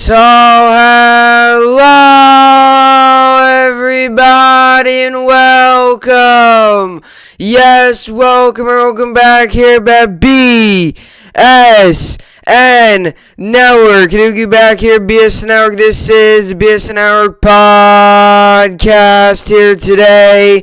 So, hello everybody and welcome. Yes, welcome back here at BSN Network. Kanuki back here, BSN Network. This is the BSN Network podcast here today.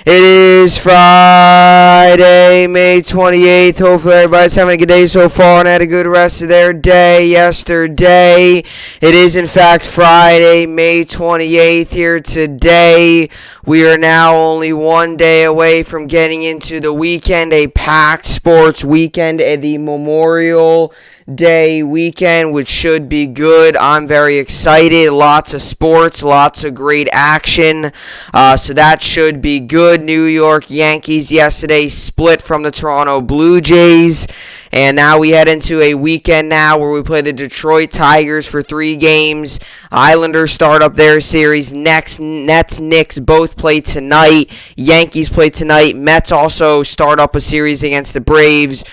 It is Friday, May 28th. Hopefully everybody's having a good day so far and had a good rest of their day yesterday. It is in fact Friday, May 28th here today. We are now only one day away from getting into the weekend, a packed sports weekend at the Memorial Day weekend, which should be good. I'm very excited. Lots of sports, lots of great action. So that should be good. New York Yankees yesterday split from the Toronto Blue Jays. And now we head into a weekend now where we play the Detroit Tigers for 3 games. Islanders start up their series next. Nets, Knicks both play tonight. Yankees play tonight. Mets also start up a series against the Braves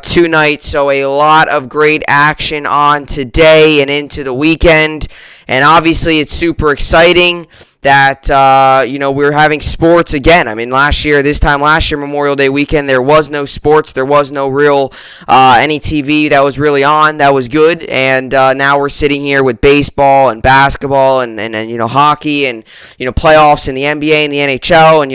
tonight. So a lot of great action on today and into the weekend. And obviously it's super exciting that, we're having sports again. I mean, last year, Memorial Day weekend, there was no sports. There was no real, any TV that was really on. That was good. And now we're sitting here with baseball and basketball and hockey and, playoffs in the NBA and the NHL. And,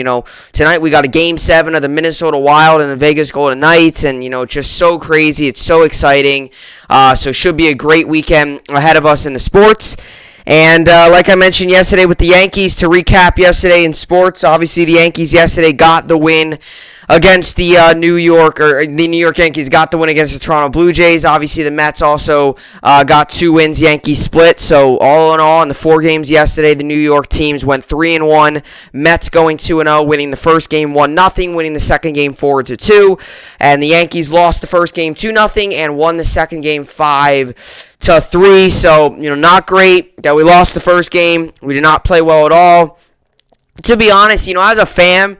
tonight we got a Game 7 of the Minnesota Wild and the Vegas Golden Knights. And, it's just so crazy. It's so exciting. So it should be a great weekend ahead of us in the sports. And like I mentioned yesterday with the Yankees, to recap yesterday in sports, obviously the Yankees yesterday got the win against the New York Yankees got the win against the Toronto Blue Jays. Obviously the Mets also got 2 wins. Yankees split. So all in all, in the 4 games yesterday, the New York teams went 3-1. Mets going 2-0, winning the first game 1-0, winning the second game 4-2. And the Yankees lost the first game 2-0 and won the second game 5-3. So, not great that we lost the first game. We did not play well at all. To be honest, as a fan,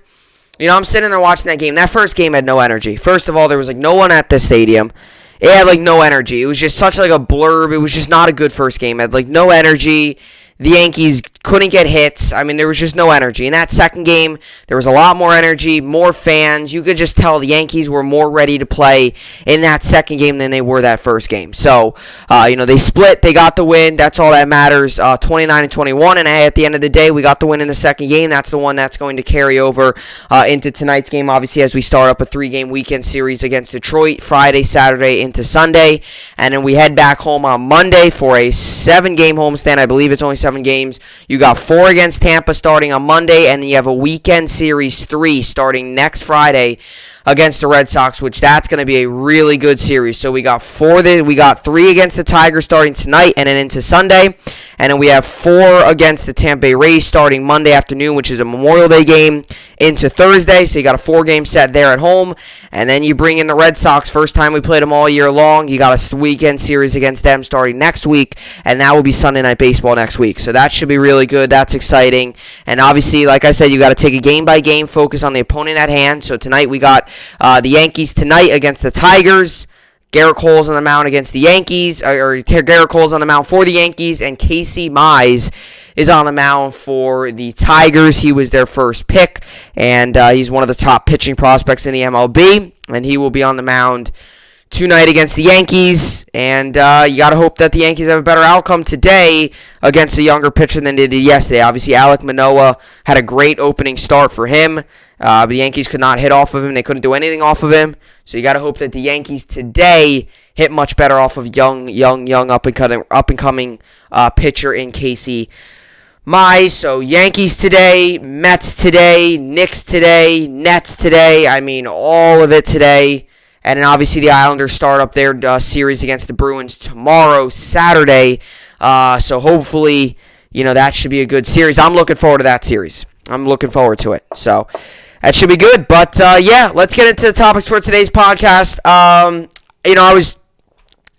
I'm sitting there watching that game. That first game had no energy. First of all, there was no one at the stadium. It had no energy. It was just such a blurb. It was just not a good first game. It had no energy. The Yankees couldn't get hits. I mean, there was just no energy. In that second game, there was a lot more energy, more fans. You could just tell the Yankees were more ready to play in that second game than they were that first game. So, they split. They got the win. That's all that matters. 29-21. And at the end of the day, we got the win in the second game. That's the one that's going to carry over into tonight's game, obviously, as we start up a 3-game weekend series against Detroit, Friday, Saturday, into Sunday. And then we head back home on Monday for a 7-game homestand. I believe it's only 7 games. You got 4 against Tampa starting on Monday, and then you have a weekend series 3 starting next Friday against the Red Sox, which that's going to be a really good series. So we got 3 against the Tigers starting tonight and then into Sunday, and then we have 4 against the Tampa Bay Rays starting Monday afternoon, which is a Memorial Day game, into Thursday. So you got a 4-game set there at home, and then you bring in the Red Sox. First time we played them all year long. You got a weekend series against them starting next week, and that will be Sunday Night Baseball next week. So that should be really good. That's exciting. And obviously, like I said, you got to take a game-by-game focus on the opponent at hand. So tonight we got the Yankees tonight against the Tigers. Garrett Cole's on the mound against the Yankees, Garrett Cole's on the mound for the Yankees, and Casey Mize is on the mound for the Tigers. He was their first pick, and he's one of the top pitching prospects in the MLB, and he will be on the mound tonight against the Yankees. And you got to hope that the Yankees have a better outcome today against a younger pitcher than they did yesterday. Obviously, Alek Manoah had a great opening start for him. The Yankees could not hit off of him. They couldn't do anything off of him. So you got to hope that the Yankees today hit much better off of young up-and-coming pitcher in Casey Mize. So Yankees today, Mets today, Knicks today, Nets today. I mean, all of it today. And then obviously the Islanders start up their series against the Bruins tomorrow, Saturday. So hopefully, that should be a good series. I'm looking forward to that series. I'm looking forward to it. So that should be good. But, let's get into the topics for today's podcast. I was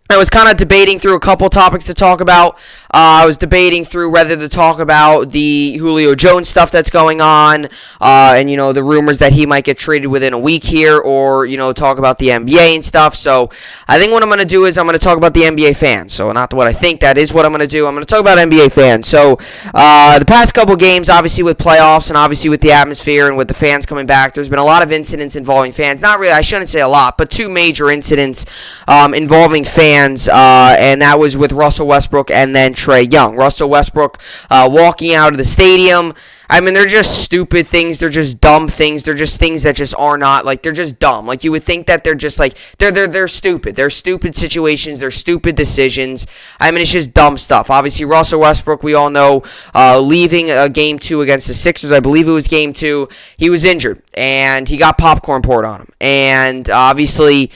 I was kind of debating through a couple topics to talk about. I was debating through whether to talk about the Julio Jones stuff that's going on, and, the rumors that he might get traded within a week here, or, talk about the NBA and stuff. So I think what I'm going to do is I'm going to talk about the NBA fans. So not what I think, that is what I'm going to do. I'm going to talk about NBA fans. So the past couple games, obviously with playoffs and obviously with the atmosphere and with the fans coming back, there's been a lot of incidents involving fans. Not really, I shouldn't say a lot, but two major incidents involving fans. And that was with Russell Westbrook and then Trae Young. Russell Westbrook walking out of the stadium. I mean, they're just stupid things. They're just dumb things. They're just things that just are not, they're just dumb. You would think that they're just, they're stupid. They're stupid situations. They're stupid decisions. I mean, it's just dumb stuff. Obviously, Russell Westbrook, we all know, leaving Game 2 against the Sixers, I believe it was Game 2, he was injured, and he got popcorn poured on him. And obviously,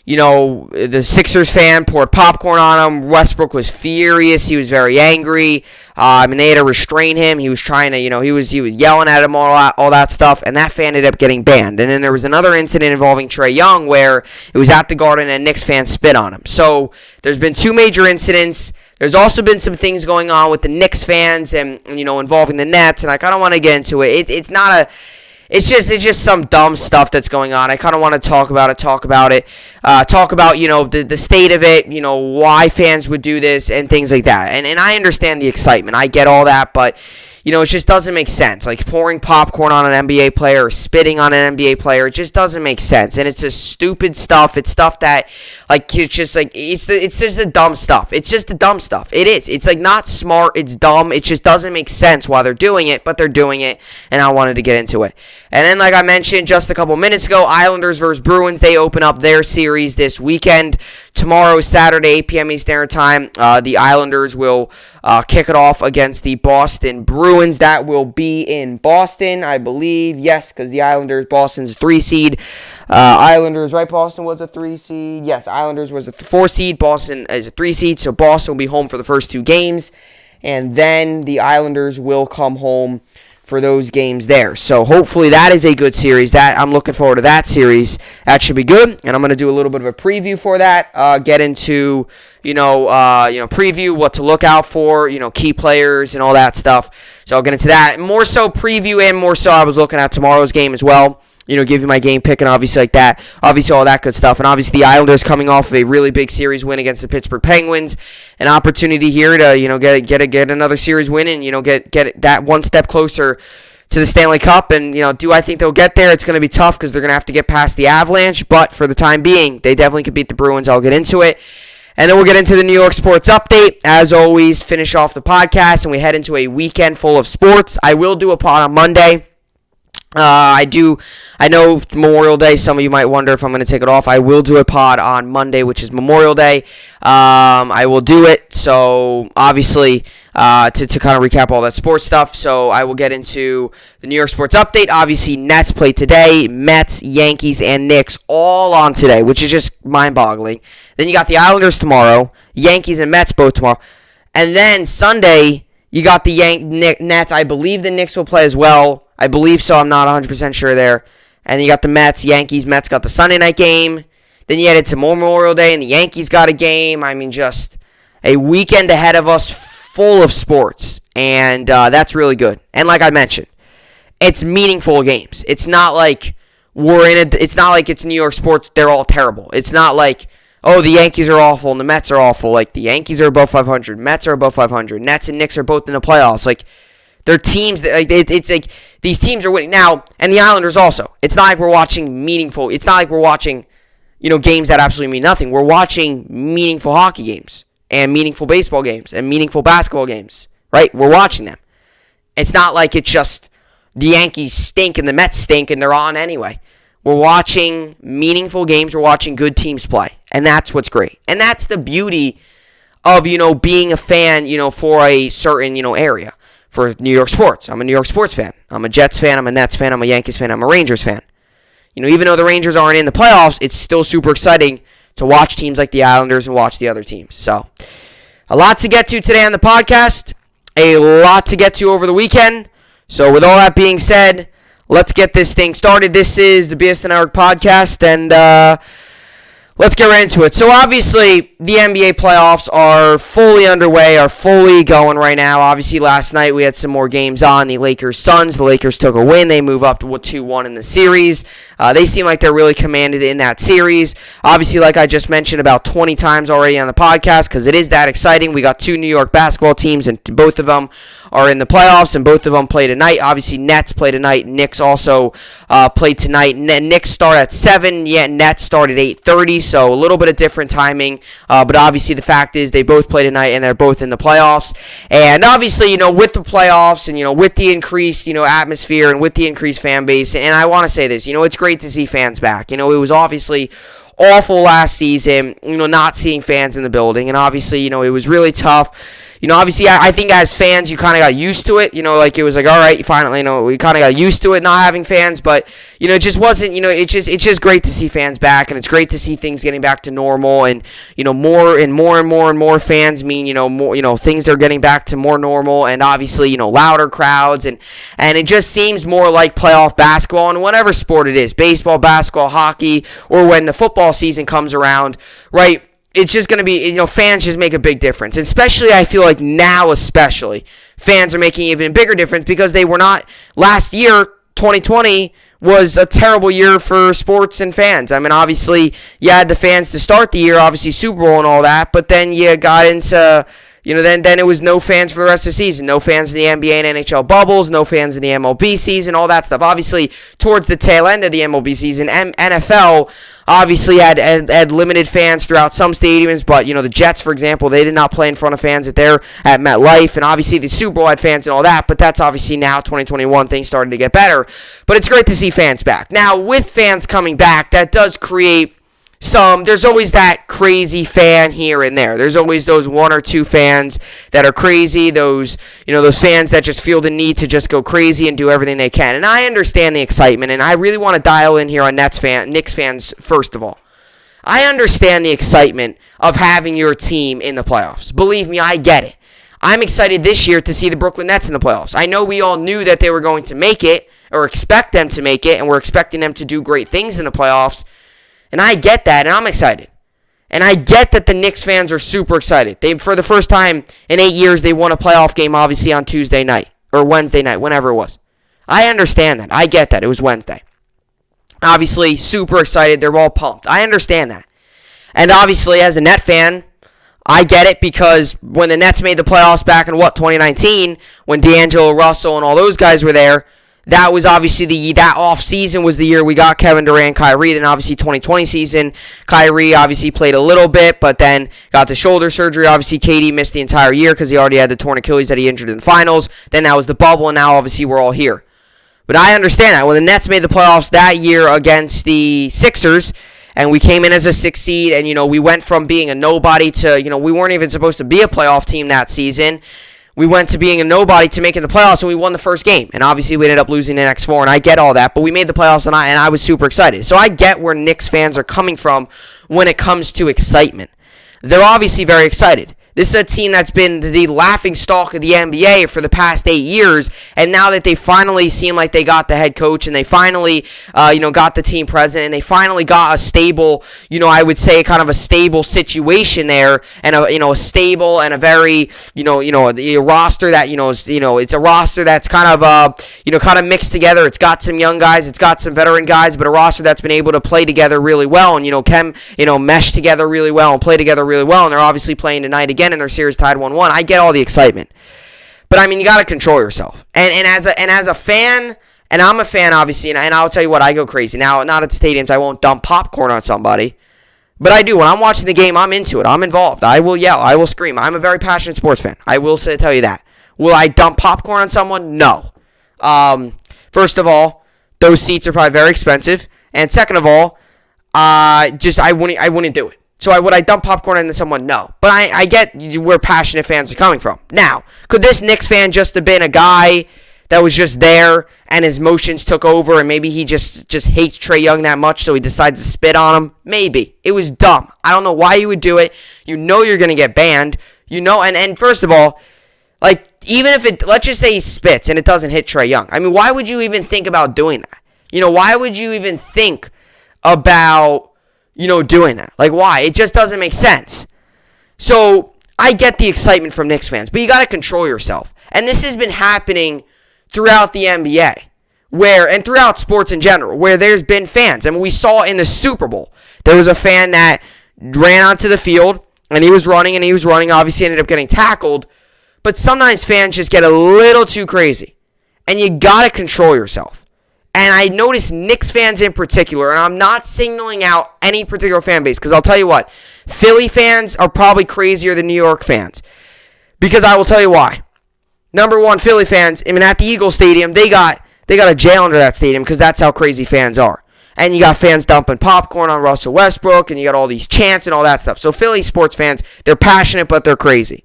the Sixers fan poured popcorn on him. Westbrook was furious. He was very angry. They had to restrain him. He was trying to, he was yelling at him, all that stuff, and that fan ended up getting banned. And then there was another incident involving Trae Young where it was at the Garden and Knicks fans spit on him. So there's been two major incidents. There's also been some things going on with the Knicks fans and involving the Nets, and I kind of want to get into it. It's just some dumb stuff that's going on. I kind of want to talk about it, talk about the state of it, why fans would do this and things like that. And I understand the excitement. I get all that, but it just doesn't make sense. Pouring popcorn on an NBA player or spitting on an NBA player, it just doesn't make sense. And it's just stupid stuff. It's stuff that, it's just the dumb stuff. It's just the dumb stuff. It is. It's, not smart. It's dumb. It just doesn't make sense why they're doing it, but they're doing it, and I wanted to get into it. And then, like I mentioned just a couple minutes ago, Islanders versus Bruins, they open up their series this weekend. Tomorrow, Saturday, 8 p.m. Eastern Time, the Islanders will kick it off against the Boston Bruins. That will be in Boston, I believe. Yes, because the Islanders, Boston's 3 seed. Islanders, right? Boston was a 3 seed. Yes, Islanders was a 4 seed. Boston is a 3 seed, so Boston will be home for the first 2 games. And then the Islanders will come home for those games there. So hopefully that is a good series. That I'm looking forward to that series. That should be good. And I'm going to do a little bit of a preview for that. Get into preview what to look out for, key players and all that stuff. So I'll get into that. More so preview and more so I was looking at tomorrow's game as well. Give you my game pick and obviously like that. Obviously all that good stuff. And obviously the Islanders coming off of a really big series win against the Pittsburgh Penguins. An opportunity here to, get another series win and, get that one step closer to the Stanley Cup. And, do I think they'll get there? It's going to be tough because they're going to have to get past the Avalanche. But for the time being, they definitely could beat the Bruins. I'll get into it. And then we'll get into the New York sports update. As always, finish off the podcast and we head into a weekend full of sports. I will do a pod on Monday. I know Memorial Day, some of you might wonder if I'm going to take it off. I will do a pod on Monday, which is Memorial Day. I will do it, so obviously, to kind of recap all that sports stuff. So I will get into the New York sports update. Obviously, Nets play today. Mets, Yankees, and Knicks all on today, which is just mind-boggling. Then you got the Islanders tomorrow, Yankees and Mets both tomorrow. And then Sunday, you got the Nets. I believe the Knicks will play as well. I believe so. I'm not 100% sure there. And you got the Mets, Yankees. Mets got the Sunday night game. Then you headed to Memorial Day, and the Yankees got a game. I mean, just a weekend ahead of us full of sports. And that's really good. And like I mentioned, it's meaningful games. It's not like it's not like it's New York sports. They're all terrible. It's not like, oh, the Yankees are awful and the Mets are awful. The Yankees are above 500. Mets are above 500. Nets and Knicks are both in the playoffs. They're teams that it's like these teams are winning now, and the Islanders also. It's not like we're watching meaningful. It's not like we're watching, games that absolutely mean nothing. We're watching meaningful hockey games and meaningful baseball games and meaningful basketball games, right? We're watching them. It's not like it's just the Yankees stink and the Mets stink and they're on anyway. We're watching meaningful games. We're watching good teams play, and that's what's great. And that's the beauty of being a fan, for a certain area. For New York sports. I'm a New York sports fan. I'm a Jets fan. I'm a Nets fan. I'm a Yankees fan. I'm a Rangers fan. Even though the Rangers aren't in the playoffs, it's still super exciting to watch teams like the Islanders and watch the other teams. So, a lot to get to today on the podcast. A lot to get to over the weekend. So, with all that being said, let's get this thing started. This is the BSN Network podcast, and let's get right into it. So obviously, the NBA playoffs are fully underway, are fully going right now. Obviously, last night we had some more games on. The Lakers-Suns. The Lakers took a win. They move up to 2-1 in the series. They seem like they're really commanded in that series. Obviously, like I just mentioned about 20 times already on the podcast, because it is that exciting. We got two New York basketball teams, and both of them are in the playoffs, and both of them play tonight. Obviously, Nets play tonight. Knicks also play tonight. Knicks start at 7, yet Nets start at 8:30, so a little bit of different timing. But obviously, the fact is they both play tonight, and they're both in the playoffs. And obviously, with the playoffs and, with the increased, atmosphere and with the increased fan base, and I want to say this, it's great to see fans back. It was obviously awful last season, not seeing fans in the building, and obviously, it was really tough. Obviously, I think as fans, you kind of got used to it. It was like, all right, finally, we kind of got used to it not having fans. But, it just wasn't, it's just great to see fans back. And it's great to see things getting back to normal. And, more and more fans mean, more, things are getting back to more normal. And obviously, louder crowds. And it just seems more like playoff basketball in whatever sport it is. Baseball, basketball, hockey, or when the football season comes around, right? It's just going to be, fans just make a big difference. Especially, I feel like now especially, fans are making even a bigger difference because they were not, last year, 2020, was a terrible year for sports and fans. I mean, obviously, you had the fans to start the year, obviously Super Bowl and all that, but then you got into, then it was no fans for the rest of the season. No fans in the NBA and NHL bubbles, no fans in the MLB season, all that stuff. Obviously, towards the tail end of the MLB season, NFL obviously had limited fans throughout some stadiums, but, the Jets, for example, they did not play in front of fans at MetLife, and obviously the Super Bowl had fans and all that, but that's obviously now, 2021, things started to get better. But it's great to see fans back. Now, with fans coming back, that does create there's always that crazy fan here and there. There's always those one or two fans that are crazy, those fans that just feel the need to just go crazy and do everything they can. And I understand the excitement, and I really want to dial in here on Knicks fans first of all. I understand the excitement of having your team in the playoffs. Believe me, I get it. I'm excited this year to see the Brooklyn Nets in the playoffs. I know we all knew that they were going to make it, or expect them to make it, and we're expecting them to do great things in the playoffs. And I get that, and I'm excited. And I get that the Knicks fans are super excited. For the first time in 8 years, they won a playoff game, obviously, on Tuesday night. Or Wednesday night, whenever it was. I understand that. I get that. It was Wednesday. Obviously, super excited. They're all pumped. I understand that. And obviously, as a Net fan, I get it because when the Nets made the playoffs back in, 2019, when D'Angelo Russell and all those guys were there, that was obviously that off season was the year we got Kevin Durant, Kyrie. Then obviously 2020 season, Kyrie obviously played a little bit, but then got the shoulder surgery. Obviously, KD missed the entire year because he already had the torn Achilles that he injured in the finals. Then that was the bubble, and now obviously we're all here. But I understand that when the Nets made the playoffs that year against the Sixers, and we came in as a 6 seed, and we went from being a nobody to we weren't even supposed to be a playoff team that season. We went to being a nobody to making the playoffs, and we won the first game. And obviously, we ended up losing the next 4, and I get all that. But we made the playoffs, and I was super excited. So I get where Knicks fans are coming from when it comes to excitement. They're obviously very excited. This is a team that's been the laughingstock of the NBA for the past 8 years, and now that they finally seem like they got the head coach, and they finally, got the team president, and they finally got a stable, I would say kind of a stable situation there, and a stable and a very, a roster that, it's a roster that's kind of mixed together. It's got some young guys, it's got some veteran guys, but a roster that's been able to play together really well, and mesh together really well and play together really well, and they're obviously playing tonight again in their series tied 1-1. I get all the excitement. But I mean, you got to control yourself. And as a fan, and I'm a fan obviously, and I'll tell you what, I go crazy. Now, not at stadiums, I won't dump popcorn on somebody. But I do. When I'm watching the game, I'm into it. I'm involved. I will yell. I will scream. I'm a very passionate sports fan. I will tell you that. Will I dump popcorn on someone? No. First of all, those seats are probably very expensive. And second of all, I wouldn't do it. So would I dump popcorn into someone? No. But I get where passionate fans are coming from. Now, could this Knicks fan just have been a guy that was just there and his emotions took over and maybe he just hates Trae Young that much so he decides to spit on him? Maybe. It was dumb. I don't know why you would do it. You're going to get banned. And first of all, like, even if let's just say he spits and it doesn't hit Trae Young. I mean, why would you even think about doing that? Why would you even think about doing that. Like, why? It just doesn't make sense. So, I get the excitement from Knicks fans, but you got to control yourself. And this has been happening throughout the NBA, and throughout sports in general, where there's been fans. I mean, we saw in the Super Bowl, there was a fan that ran onto the field, and he was running, obviously ended up getting tackled. But sometimes fans just get a little too crazy, and you got to control yourself. And I noticed Knicks fans in particular, and I'm not signaling out any particular fan base, because I'll tell you what, Philly fans are probably crazier than New York fans, because I will tell you why. Number one, Philly fans, I mean, at the Eagle Stadium, they got a jail under that stadium, because that's how crazy fans are. And you got fans dumping popcorn on Russell Westbrook, and you got all these chants and all that stuff. So Philly sports fans, they're passionate, but they're crazy.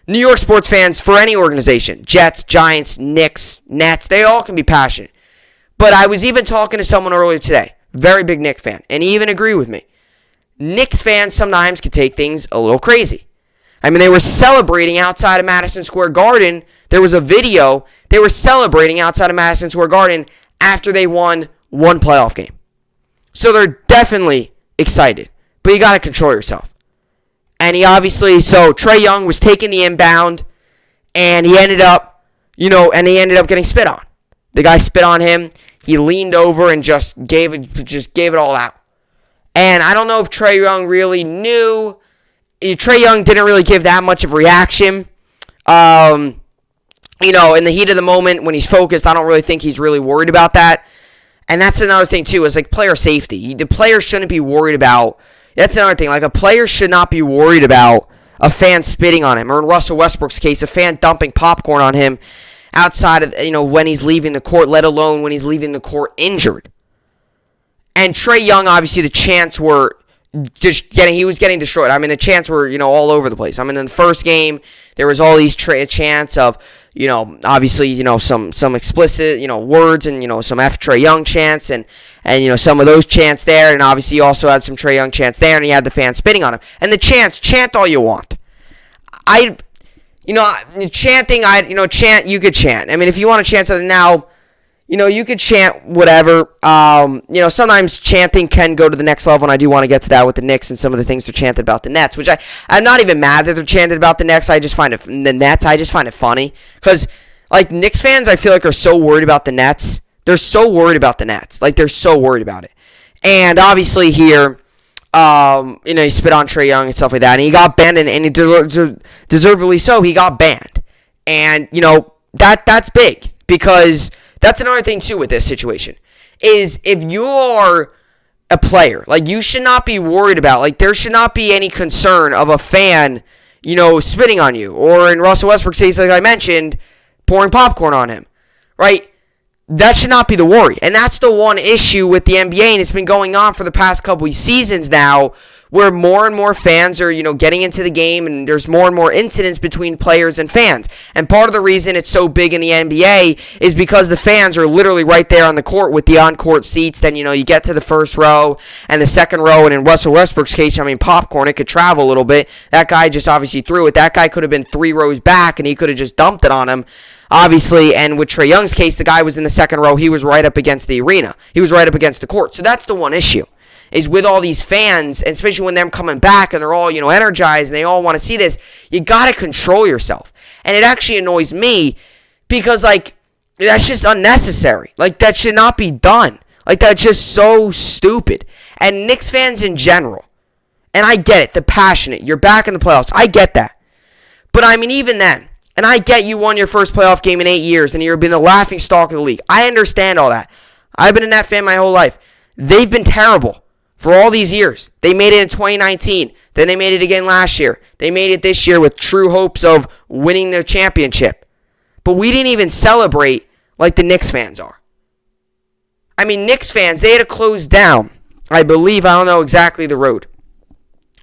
New York sports fans, for any organization, Jets, Giants, Knicks, Nets, they all can be passionate. But I was even talking to someone earlier today, very big Knicks fan, and he even agreed with me. Knicks fans sometimes can take things a little crazy. I mean, they were celebrating outside of Madison Square Garden. There was a video. They were celebrating outside of Madison Square Garden after they won one playoff game. So they're definitely excited. But you got to control yourself. And so Trae Young was taking the inbound, and he ended up getting spit on. The guy spit on him. He leaned over and just gave it all out. And I don't know if Trae Young really knew. Trae Young didn't really give that much of a reaction. In the heat of the moment when he's focused, I don't really think he's really worried about that. And that's another thing too, is like player safety. The players shouldn't be worried about. That's another thing. Like, a player should not be worried about a fan spitting on him, or in Russell Westbrook's case, a fan dumping popcorn on him outside of, when he's leaving the court, let alone when he's leaving the court injured. And Trae Young, obviously, the chants were he was getting destroyed. I mean, the chants were, all over the place. I mean, in the first game, there was all these chants of, obviously, some explicit, words and, some F Trae Young chants and some of those chants there. And obviously, you also had some Trae Young chants there, and you had the fans spitting on him. And the chant all you want. Chanting, chant, you could chant. I mean, if you want to chant something now, you could chant whatever. Sometimes chanting can go to the next level, and I do want to get to that with the Knicks and some of the things they're chanted about the Nets, which I'm not even mad that they're chanted about the Nets. I just find it funny. Because, Knicks fans, I feel like, are so worried about the Nets. They're so worried about the Nets. They're so worried about it. And obviously here, he spit on Trae Young and stuff like that, and he got banned, and deservedly so, he got banned. And, that's big, because that's another thing, too, with this situation, is if you are a player, you should not be worried about, there should not be any concern of a fan, spitting on you, or in Russell Westbrook's case, like I mentioned, pouring popcorn on him, right? That should not be the worry. And that's the one issue with the NBA, and it's been going on for the past couple of seasons now, where more and more fans are, getting into the game, and there's more and more incidents between players and fans. And part of the reason it's so big in the NBA is because the fans are literally right there on the court with the on-court seats. Then, you get to the first row and the second row, and in Russell Westbrook's case, popcorn, it could travel a little bit. That guy just obviously threw it. That guy could have been 3 rows back, and he could have just dumped it on him. Obviously, and with Trae Young's case, the guy was in the second row. He was right up against the arena. He was right up against the court. So that's the one issue, is with all these fans, and especially when they're coming back and they're all, energized and they all want to see this, you got to control yourself. And it actually annoys me because, that's just unnecessary. That should not be done. That's just so stupid. And Knicks fans in general, and I get it, the passionate, you're back in the playoffs. I get that. But, even then, and I get you won your first playoff game in 8 years, and you've been the laughingstock of the league. I understand all that. I've been a Net fan my whole life. They've been terrible for all these years. They made it in 2019. Then they made it again last year. They made it this year with true hopes of winning the championship. But we didn't even celebrate like the Knicks fans are. Knicks fans, they had to close down, I believe, I don't know exactly the road,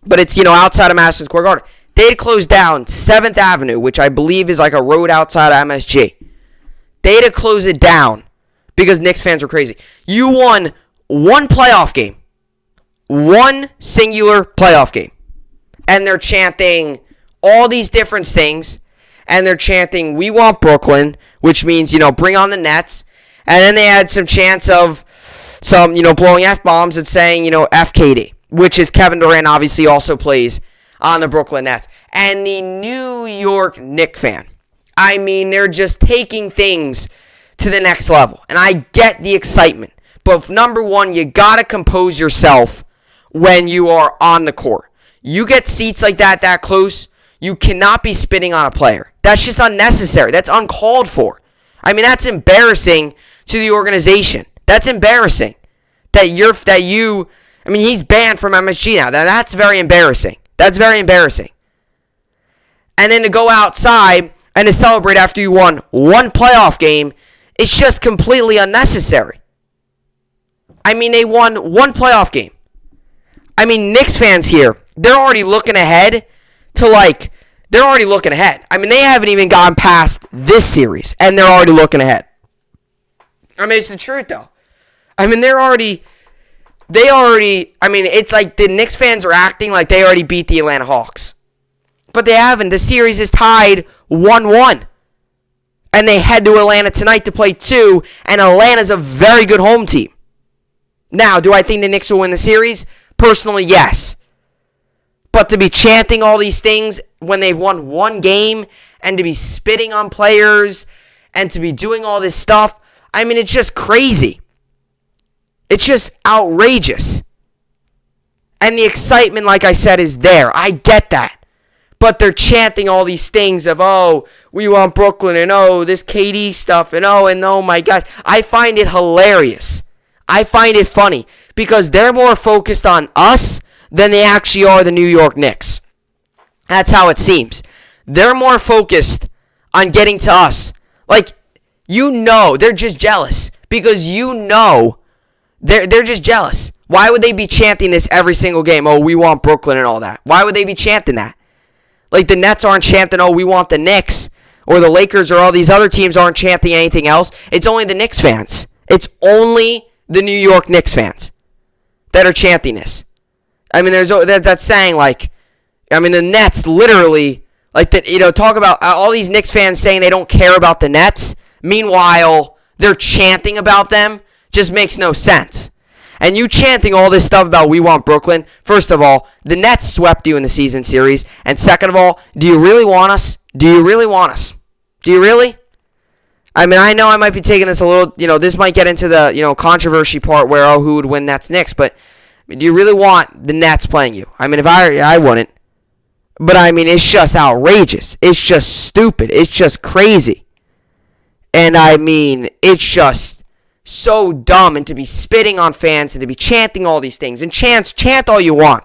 but it's, outside of Madison Square Garden. They had closed down 7th Avenue, which I believe is like a road outside of MSG. They had to close it down because Knicks fans were crazy. You won one playoff game. One singular playoff game. And they're chanting all these different things. And they're chanting, "We want Brooklyn," which means, bring on the Nets. And then they had some chants of some, blowing F-bombs and saying, F KD. which is Kevin Durant obviously also plays on the Brooklyn Nets. And the New York Knicks fan. I mean, they're just taking things to the next level. And I get the excitement. But number one, you got to compose yourself when you are on the court. You get seats like that close, you cannot be spitting on a player. That's just unnecessary. That's uncalled for. I mean, that's embarrassing to the organization. That's embarrassing. I mean, he's banned from MSG now. That's very embarrassing. That's very embarrassing. And then to go outside and to celebrate after you won one playoff game, it's just completely unnecessary. I mean, they won one playoff game. I mean, Knicks fans here, they're already looking ahead they're already looking ahead. I mean, they haven't even gotten past this series, and they're already looking ahead. I mean, it's the truth, though. I mean, it's like the Knicks fans are acting like they already beat the Atlanta Hawks. But they haven't. The series is tied 1-1. And they head to Atlanta tonight to play 2, and Atlanta's a very good home team. Now, do I think the Knicks will win the series? Personally, yes. But to be chanting all these things when they've won one game, and to be spitting on players, and to be doing all this stuff, I mean, it's just crazy. It's just outrageous. And the excitement, like I said, is there. I get that. But they're chanting all these things of, oh, we want Brooklyn, and oh, this KD stuff, and oh my gosh. I find it hilarious. I find it funny. Because they're more focused on us than they actually are the New York Knicks. That's how it seems. They're more focused on getting to us. Like, they're just jealous. Because they're just jealous. Why would they be chanting this every single game? Oh, we want Brooklyn and all that. Why would they be chanting that? Like, the Nets aren't chanting, oh, we want the Knicks. Or the Lakers or all these other teams aren't chanting anything else. It's only the Knicks fans. It's only the New York Knicks fans that are chanting this. I mean, there's that saying, the Nets literally, talk about all these Knicks fans saying they don't care about the Nets. Meanwhile, they're chanting about them. Just makes no sense. And you chanting all this stuff about we want Brooklyn, first of all, the Nets swept you in the season series. And second of all, do you really want us? Do you really want us? Do you really? I mean, I know I might be taking this a little, this might get into the, controversy part where, who would win Nets Knicks, but do you really want the Nets playing you? I mean, if I wouldn't. But, I mean, it's just outrageous. It's just stupid. It's just crazy. And, I mean, it's just so dumb. And to be spitting on fans and to be chanting all these things. And chant all you want.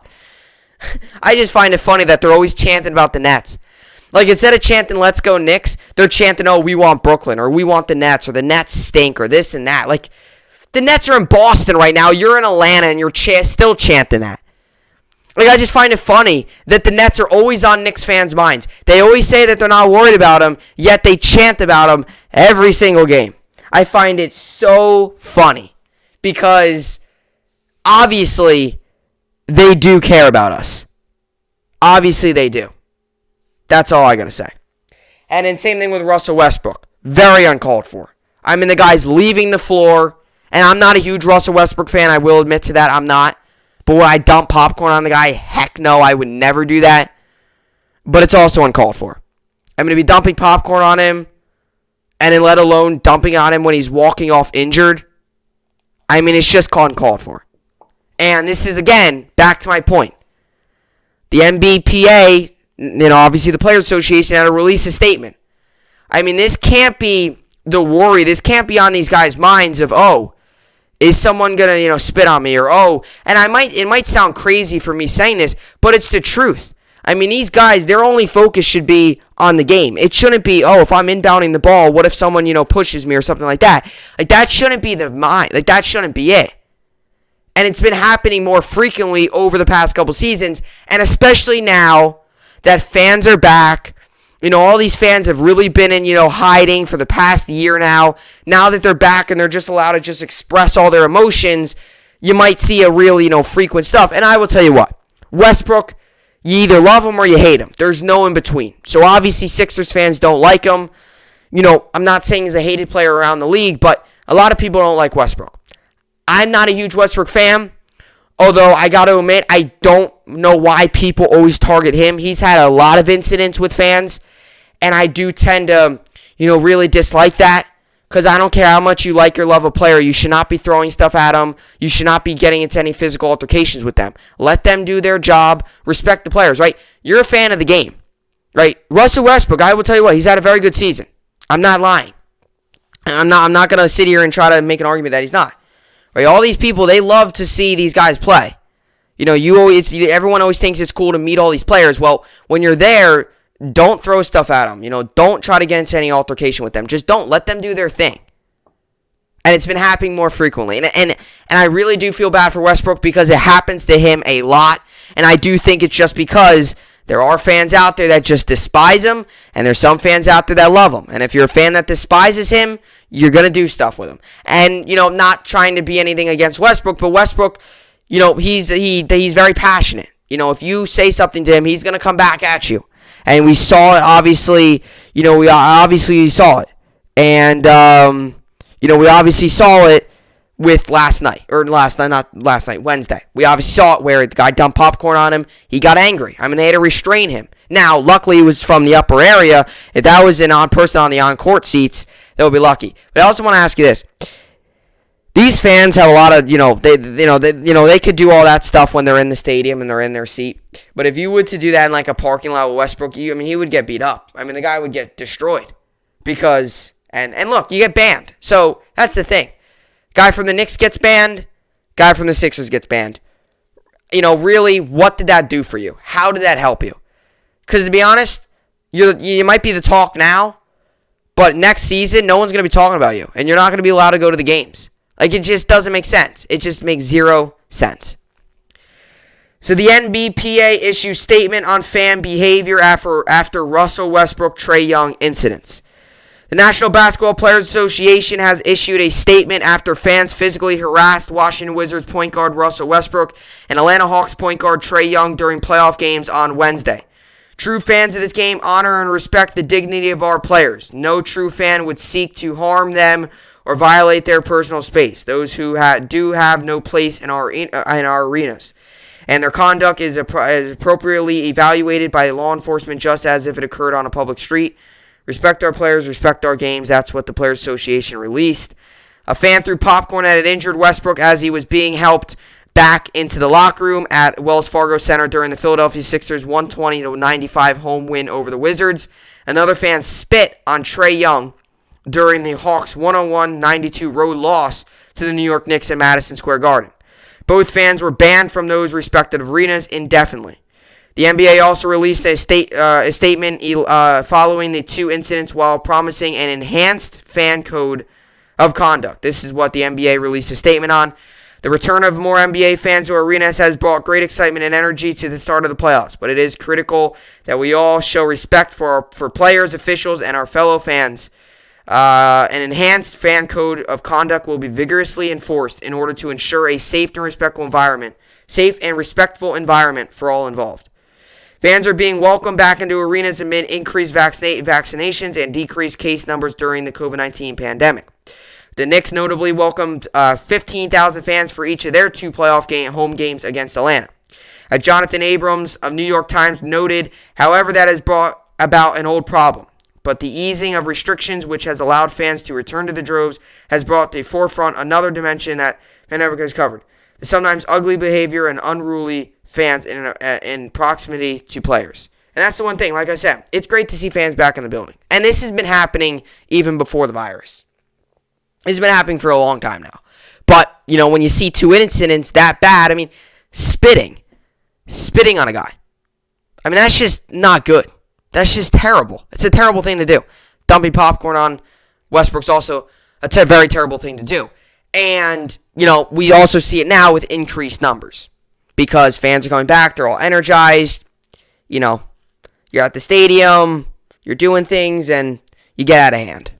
I just find it funny that they're always chanting about the Nets. Like, instead of chanting, let's go Knicks, they're chanting, oh, we want Brooklyn, or we want the Nets, or the Nets stink, or this and that. Like, the Nets are in Boston right now. You're in Atlanta, and you're still chanting that. Like, I just find it funny that the Nets are always on Knicks fans' minds. They always say that they're not worried about them, yet they chant about them every single game. I find it so funny because, obviously, they do care about us. Obviously, they do. That's all I got to say. And then same thing with Russell Westbrook. Very uncalled for. I mean, the guy's leaving the floor. And I'm not a huge Russell Westbrook fan. I will admit to that. I'm not. But would I dump popcorn on the guy? Heck no. I would never do that. But it's also uncalled for. I'm going to be dumping popcorn on him. And then let alone dumping on him when he's walking off injured. I mean, it's just uncalled for. And this is, again, back to my point. The NBPA, obviously the Players Association had to release a statement. I mean, this can't be the worry. This can't be on these guys' minds of, oh, is someone going to, spit on me? Or, oh, and it might sound crazy for me saying this, but it's the truth. I mean, these guys, their only focus should be on the game. It shouldn't be, oh, if I'm inbounding the ball, what if someone, pushes me or something like that? Like, that shouldn't be the mind. Like, that shouldn't be it. And it's been happening more frequently over the past couple seasons, and especially now that fans are back. All these fans have really been in, hiding for the past year now. Now that they're back and they're just allowed to just express all their emotions, you might see a real, frequent stuff. And I will tell you what, Westbrook, you either love him or you hate him. There's no in between. So obviously Sixers fans don't like him. I'm not saying he's a hated player around the league, but a lot of people don't like Westbrook. I'm not a huge Westbrook fan. Although I got to admit, I don't know why people always target him. He's had a lot of incidents with fans, and I do tend to, really dislike that. Because I don't care how much you like or love a player, you should not be throwing stuff at them. You should not be getting into any physical altercations with them. Let them do their job. Respect the players, right? You're a fan of the game, right? Russell Westbrook, I will tell you what, he's had a very good season. I'm not lying. I'm not going to sit here and try to make an argument that he's not. Right? All these people, they love to see these guys play. Everyone always thinks it's cool to meet all these players. Well, when you're there, don't throw stuff at them. Don't try to get into any altercation with them. Just don't. Let them do their thing. And it's been happening more frequently. And I really do feel bad for Westbrook because it happens to him a lot. And I do think it's just because there are fans out there that just despise him, and there's some fans out there that love him. And if you're a fan that despises him, you're going to do stuff with him. And, not trying to be anything against Westbrook, but Westbrook, he's very passionate. If you say something to him, he's going to come back at you. And we saw it, obviously, we obviously saw it. And, we obviously saw it with Wednesday. We obviously saw it where the guy dumped popcorn on him. He got angry. They had to restrain him. Now, luckily, it was from the upper area. If that was an person on the on-court seats, they would be lucky. But I also want to ask you this. These fans have a lot of, they could do all that stuff when they're in the stadium and they're in their seat. But if you were to do that in like a parking lot with Westbrook, he would get beat up. The guy would get destroyed because, and look, you get banned. So that's the thing. Guy from the Knicks gets banned. Guy from the Sixers gets banned. Really, what did that do for you? How did that help you? Because to be honest, you might be the talk now, but next season, no one's going to be talking about you. And you're not going to be allowed to go to the games. It just doesn't make sense. It just makes zero sense. So the NBPA issues statement on fan behavior after Russell Westbrook, Trae Young incidents. The National Basketball Players Association has issued a statement after fans physically harassed Washington Wizards point guard Russell Westbrook and Atlanta Hawks point guard Trae Young during playoff games on Wednesday. True fans of this game honor and respect the dignity of our players. No true fan would seek to harm them or violate their personal space. Those who do have no place in our arenas. And their conduct is appropriately evaluated by law enforcement just as if it occurred on a public street. Respect our players, respect our games. That's what the Players Association released. A fan threw popcorn at an injured Westbrook as he was being helped back into the locker room at Wells Fargo Center during the Philadelphia Sixers' 120-95 home win over the Wizards. Another fan spit on Trae Young during the Hawks' 101-92 road loss to the New York Knicks at Madison Square Garden. Both fans were banned from those respective arenas indefinitely. The NBA also released a statement following the two incidents while promising an enhanced fan code of conduct. This is what the NBA released a statement on. The return of more NBA fans to arenas has brought great excitement and energy to the start of the playoffs, but it is critical that we all show respect for players, officials, and our fellow fans. An enhanced fan code of conduct will be vigorously enforced in order to ensure a safe and respectful environment for all involved. Fans are being welcomed back into arenas amid increased vaccinations and decreased case numbers during the COVID-19 pandemic. The Knicks notably welcomed 15,000 fans for each of their two playoff home games against Atlanta. Jonathan Abrams of New York Times noted, however, that has brought about an old problem. But the easing of restrictions, which has allowed fans to return to the droves, has brought to the forefront another dimension that pandemic has covered. The sometimes ugly behavior and unruly fans in proximity to players. And that's the one thing, like I said, it's great to see fans back in the building. And this has been happening even before the virus. It's been happening for a long time now. But, when you see two incidents that bad, spitting on a guy. That's just not good. That's just terrible. It's a terrible thing to do. Dumping popcorn on Westbrook's also a very terrible thing to do. And, we also see it now with increased numbers. Because fans are coming back, they're all energized. You're at the stadium, you're doing things, and you get out of hand.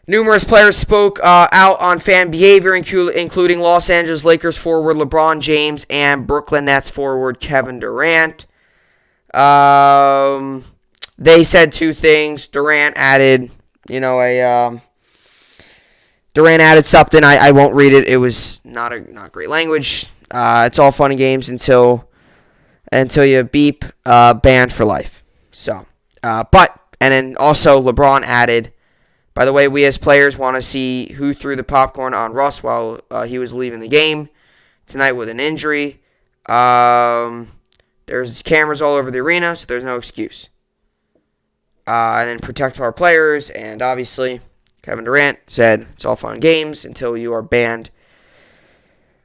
Numerous players spoke out on fan behavior, including Los Angeles Lakers forward LeBron James and Brooklyn Nets forward Kevin Durant. They said two things. Durant added, Durant added something. I won't read it. It was not great language. It's all fun and games until you beep banned for life. So, and then also LeBron added, by the way, we as players want to see who threw the popcorn on Russ while he was leaving the game tonight with an injury. There's cameras all over the arena, so there's no excuse. And then protect our players, and obviously Kevin Durant said it's all fun and games until you are banned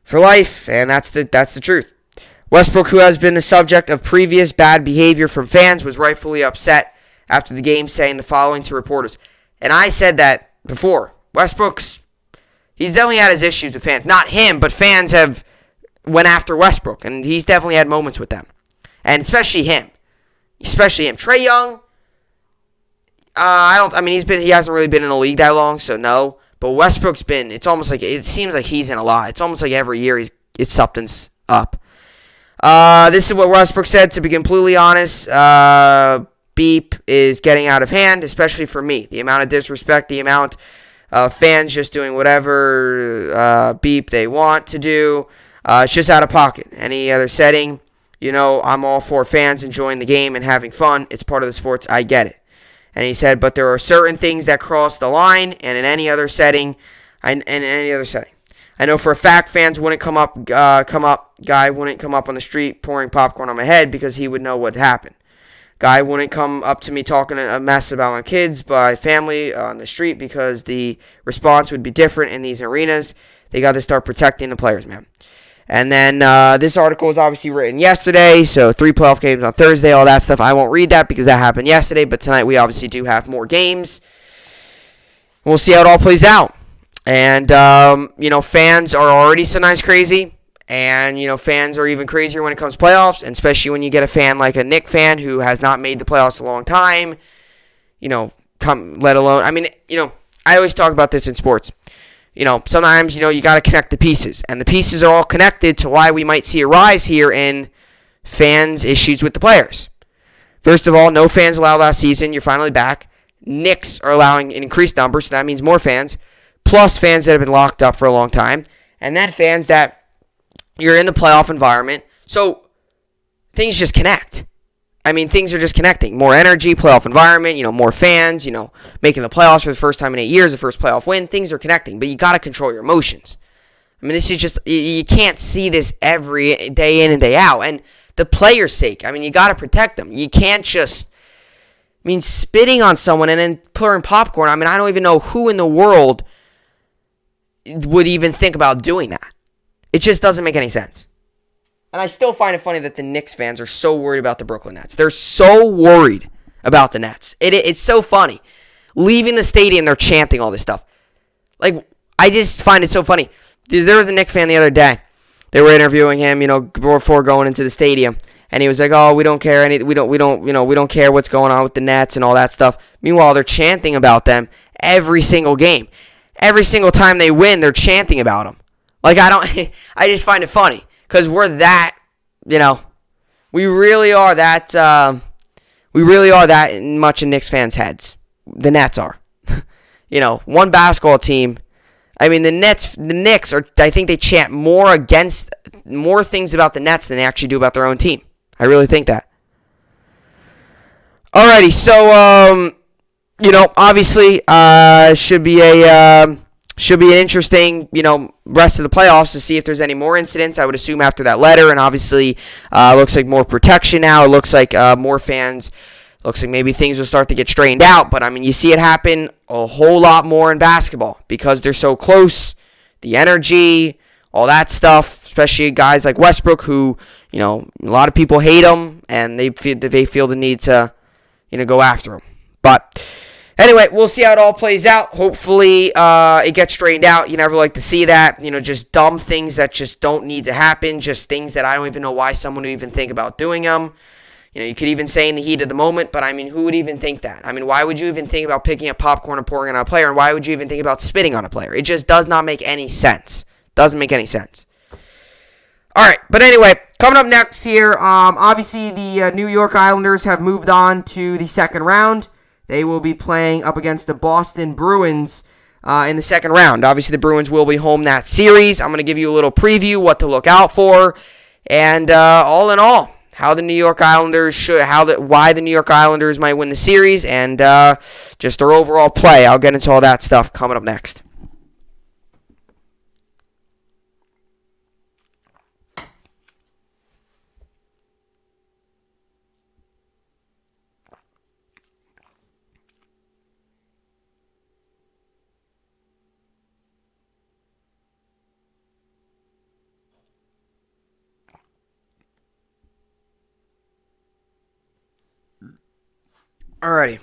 for life, and that's the truth. Westbrook, who has been the subject of previous bad behavior from fans, was rightfully upset after the game, saying the following to reporters. And I said that before. He's definitely had his issues with fans. Not him, but fans have went after Westbrook, and he's definitely had moments with them. And especially him. Trae Young, he hasn't really been in the league that long, so no. But Westbrook's been, it seems like he's in a lot. It's almost like every year it's something's up. This is what Westbrook said, to be completely honest. Beep is getting out of hand, especially for me. The amount of disrespect, the amount of fans just doing whatever beep they want to do. It's just out of pocket. Any other setting, I'm all for fans enjoying the game and having fun. It's part of the sports. I get it. And he said, but there are certain things that cross the line, and in any other setting, I know for a fact fans wouldn't Guy wouldn't come up on the street pouring popcorn on my head because he would know what happened. Guy wouldn't come up to me talking a mess about my kids, my family on the street, because the response would be different in these arenas. They got to start protecting the players, man. And then this article was obviously written yesterday, so 3 playoff games on Thursday, all that stuff. I won't read that because that happened yesterday, but tonight we obviously do have more games. We'll see how it all plays out. And, fans are already sometimes crazy. And, fans are even crazier when it comes to playoffs, and especially when you get a fan like a Knicks fan who has not made the playoffs a long time, let alone, I always talk about this in sports. Sometimes, you got to connect the pieces, and the pieces are all connected to why we might see a rise here in fans' issues with the players. First of all, no fans allowed last season. You're finally back. Knicks are allowing an increased number, so that means more fans, plus fans that have been locked up for a long time, and then fans that you're in the playoff environment, so things just connect. Things are just connecting. More energy, playoff environment, more fans, making the playoffs for the first time in 8 years, the first playoff win. Things are connecting, but you got to control your emotions. This is just, you can't see this every day in and day out. And the players' sake, you got to protect them. You can't just, spitting on someone and then pouring popcorn. I don't even know who in the world would even think about doing that. It just doesn't make any sense. And I still find it funny that the Knicks fans are so worried about the Brooklyn Nets. They're so worried about the Nets. It's so funny. Leaving the stadium, they're chanting all this stuff. I just find it so funny. There was a Knicks fan the other day. They were interviewing him, before going into the stadium, and he was like, "Oh, we don't care we don't care what's going on with the Nets and all that stuff." Meanwhile, they're chanting about them every single game. Every single time they win, they're chanting about them. I just find it funny because we're that, we really are that much in Knicks fans' heads. The Nets are, one basketball team. The Knicks are, I think they chant more things about the Nets than they actually do about their own team. I really think that. Alrighty, so, obviously, should be an interesting, rest of the playoffs to see if there's any more incidents. I would assume after that letter, and obviously looks like more protection now. It looks like more fans. Looks like maybe things will start to get straightened out. But, you see it happen a whole lot more in basketball because they're so close, the energy, all that stuff, especially guys like Westbrook who, a lot of people hate him, and they feel the need to, go after him. But anyway, we'll see how it all plays out. Hopefully, it gets straightened out. You never like to see that. Just dumb things that just don't need to happen. Just things that I don't even know why someone would even think about doing them. You could even say in the heat of the moment, but who would even think that? Why would you even think about picking up popcorn and pouring it on a player? And why would you even think about spitting on a player? It just does not make any sense. Doesn't make any sense. All right, but anyway, coming up next here, obviously the New York Islanders have moved on to the second round. They will be playing up against the Boston Bruins in the second round. Obviously, the Bruins will be home that series. I'm going to give you a little preview, what to look out for, and all in all, how the New York Islanders why the New York Islanders might win the series, and just their overall play. I'll get into all that stuff coming up next. Alrighty.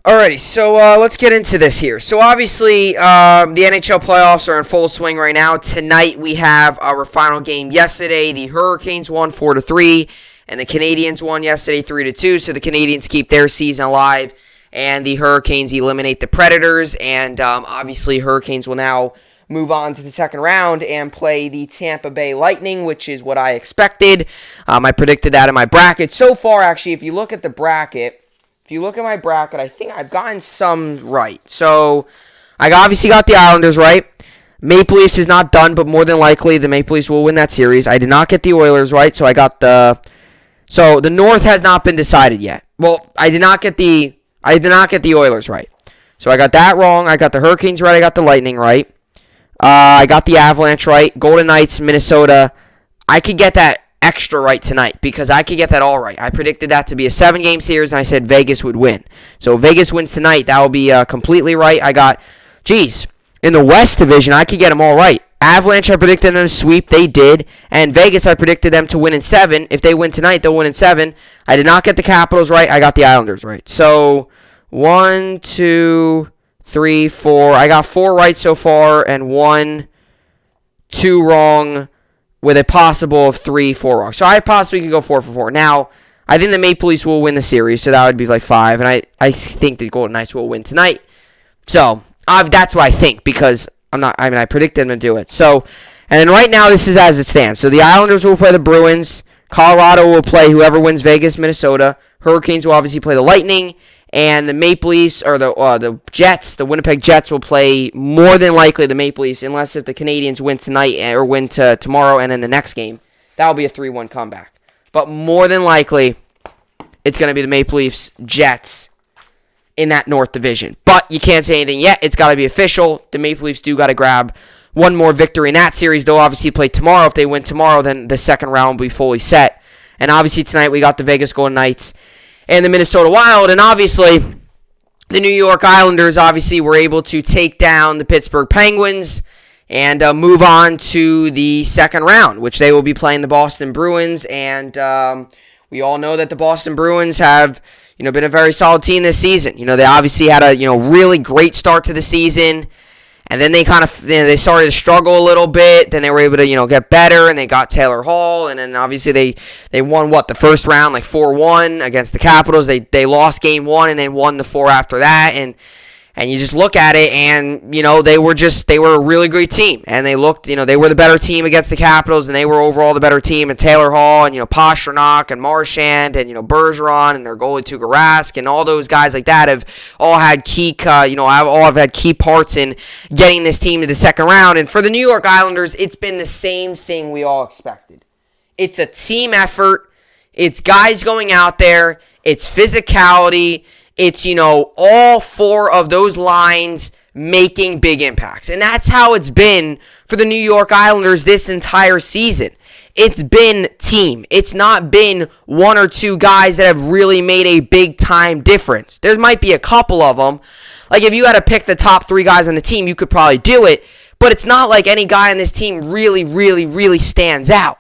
Alrighty, so let's get into this here. So obviously, the NHL playoffs are in full swing right now. Tonight we have our final game. Yesterday, the Hurricanes won 4-3, and the Canadiens won yesterday 3-2. So the Canadiens keep their season alive, and the Hurricanes eliminate the Predators. And obviously, Hurricanes will now move on to the second round and play the Tampa Bay Lightning, which is what I expected. I predicted that in my bracket. So far, actually, if you look at my bracket, I think I've gotten some right. So I obviously got the Islanders right. Maple Leafs is not done, but more than likely the Maple Leafs will win that series. I did not get the Oilers right, so the North has not been decided yet. Well, I did not get the Oilers right. So I got that wrong. I got the Hurricanes right. I got the Lightning right. I got the Avalanche right. Golden Knights, Minnesota. I could get that extra right tonight because I could get that all right. I predicted that to be a 7-game series, and I said Vegas would win. So if Vegas wins tonight, that will be completely right. I got, in the West Division, I could get them all right. Avalanche, I predicted them to sweep. They did. And Vegas, I predicted them to win in 7. If they win tonight, they'll win in 7. I did not get the Capitals right. I got the Islanders right. So 1, 2, 3, 4. I got 4 right so far, and 2 wrong, with a possible of 3, 4 wrong. So I possibly could go 4 for 4. Now, I think the Maple Leafs will win the series, so that would be like 5. And I think the Golden Knights will win tonight. So that's what I think, because I predicted them to do it. So, and then right now, this is as it stands. So the Islanders will play the Bruins. Colorado will play whoever wins Vegas, Minnesota. Hurricanes will obviously play the Lightning. And the Maple Leafs, or the Jets, the Winnipeg Jets will play more than likely the Maple Leafs, unless if the Canadiens win tonight or win tomorrow and in the next game. That will be a 3-1 comeback. But more than likely, it's going to be the Maple Leafs, Jets in that North Division. But you can't say anything yet. It's got to be official. The Maple Leafs do got to grab one more victory in that series. They'll obviously play tomorrow. If they win tomorrow, then the second round will be fully set. And obviously tonight we got the Vegas Golden Knights and the Minnesota Wild, and obviously the New York Islanders obviously were able to take down the Pittsburgh Penguins and move on to the second round, which they will be playing the Boston Bruins. And we all know that the Boston Bruins have been a very solid team this season. They obviously had a really great start to the season. And then they kind of they started to struggle a little bit. Then they were able to get better, and they got Taylor Hall. And then obviously they won the first round, like 4-1 against the Capitals. They lost game 1 and then won the 4 after that. And you just look at it, and they were a really great team, and they looked they were the better team against the Capitals, and they were overall the better team. And Taylor Hall and Pastrnak and Marchand and Bergeron and their goalie Tuukka Rask and all those guys like that have all had key have had key parts in getting this team to the second round. And for the New York Islanders, it's been the same thing we all expected. It's a team effort. It's guys going out there. It's physicality. It's, all 4 of those lines making big impacts. And that's how it's been for the New York Islanders this entire season. It's been team. It's not been 1 or 2 guys that have really made a big-time difference. There might be a couple of them. Like, if you had to pick the top 3 guys on the team, you could probably do it. But it's not like any guy on this team really, really, really stands out.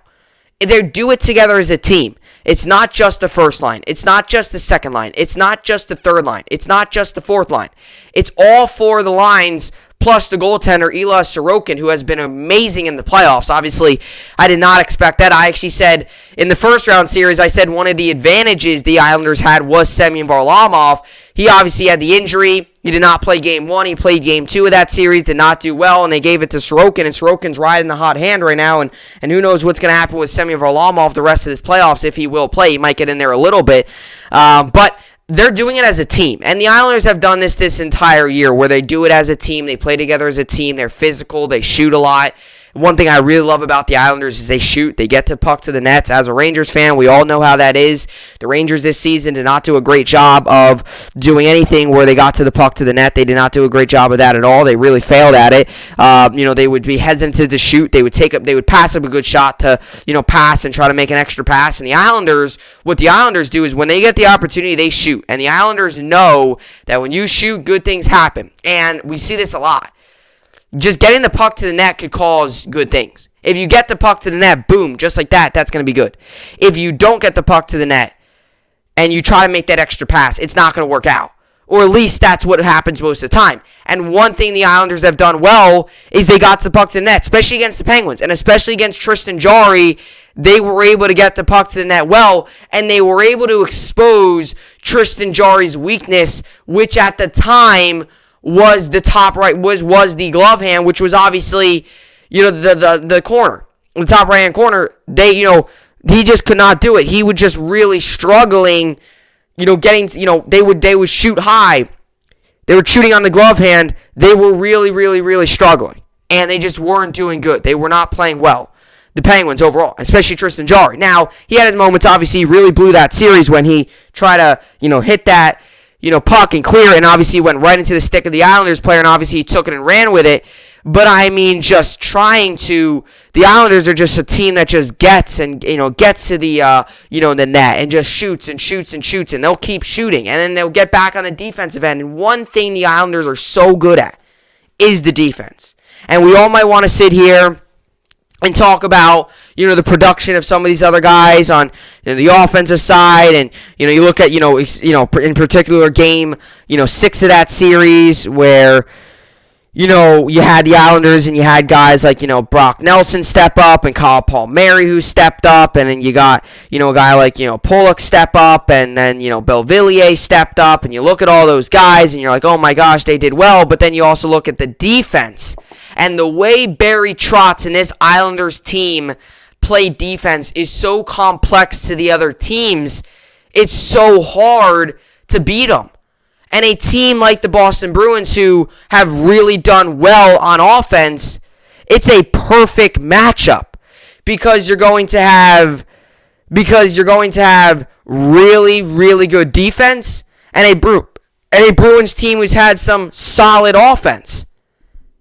They do it together as a team. It's not just the first line. It's not just the second line. It's not just the third line. It's not just the fourth line. It's all 4 of the lines plus the goaltender, Ilya Sorokin, who has been amazing in the playoffs. Obviously, I did not expect that. I actually said in the first round series, I said one of the advantages the Islanders had was Semyon Varlamov. He obviously had the injury. He did not play game 1. He played game 2 of that series, did not do well, and they gave it to Sorokin, and Sorokin's riding the hot hand right now, and who knows what's going to happen with Semyon Varlamov the rest of this playoffs if he will play. He might get in there a little bit. But they're doing it as a team. And the Islanders have done this entire year where they do it as a team. They play together as a team. They're physical. They shoot a lot. One thing I really love about the Islanders is they shoot. They get the puck to the nets. As a Rangers fan, we all know how that is. The Rangers this season did not do a great job of doing anything where they got to the puck to the net. They did not do a great job of that at all. They really failed at it. They would be hesitant to shoot. They would pass up a good shot to, pass and try to make an extra pass. And what the Islanders do is when they get the opportunity, they shoot. And the Islanders know that when you shoot, good things happen. And we see this a lot. Just getting the puck to the net could cause good things. If you get the puck to the net, boom, just like that, that's going to be good. If you don't get the puck to the net and you try to make that extra pass, it's not going to work out. Or at least that's what happens most of the time. And one thing the Islanders have done well is they got the puck to the net, especially against the Penguins. And especially against Tristan Jarry, they were able to get the puck to the net well, and they were able to expose Tristan Jarry's weakness, which at the time was the top right, was the glove hand, which was obviously, the corner. The top right hand corner, he just could not do it. He was just really struggling, they would shoot high. They were shooting on the glove hand. They were really, really, really struggling. And they just weren't doing good. They were not playing well. The Penguins overall, especially Tristan Jarry. Now, he had his moments. Obviously, he really blew that series when he tried to, hit that, puck and clear, and obviously went right into the stick of the Islanders player, and obviously he took it and ran with it. But the Islanders are just a team that just gets to the, the net and just shoots and shoots and shoots, and they'll keep shooting, and then they'll get back on the defensive end. And one thing the Islanders are so good at is the defense. And we all might want to sit here and talk about, the production of some of these other guys on the offensive side. And, you look at, in particular game, 6 of that series where, you had the Islanders and you had guys like, Brock Nelson step up and Kyle Palmieri who stepped up. And then you got, a guy like, Pollock step up, and then, Belvillier stepped up. And you look at all those guys and you're like, oh my gosh, they did well. But then you also look at the defense. And the way Barry Trotz and this Islanders team play defense is so complex to the other teams, it's so hard to beat them. And a team like the Boston Bruins, who have really done well on offense, it's a perfect matchup because you're going to have really, really good defense and a Bruins team who's had some solid offense.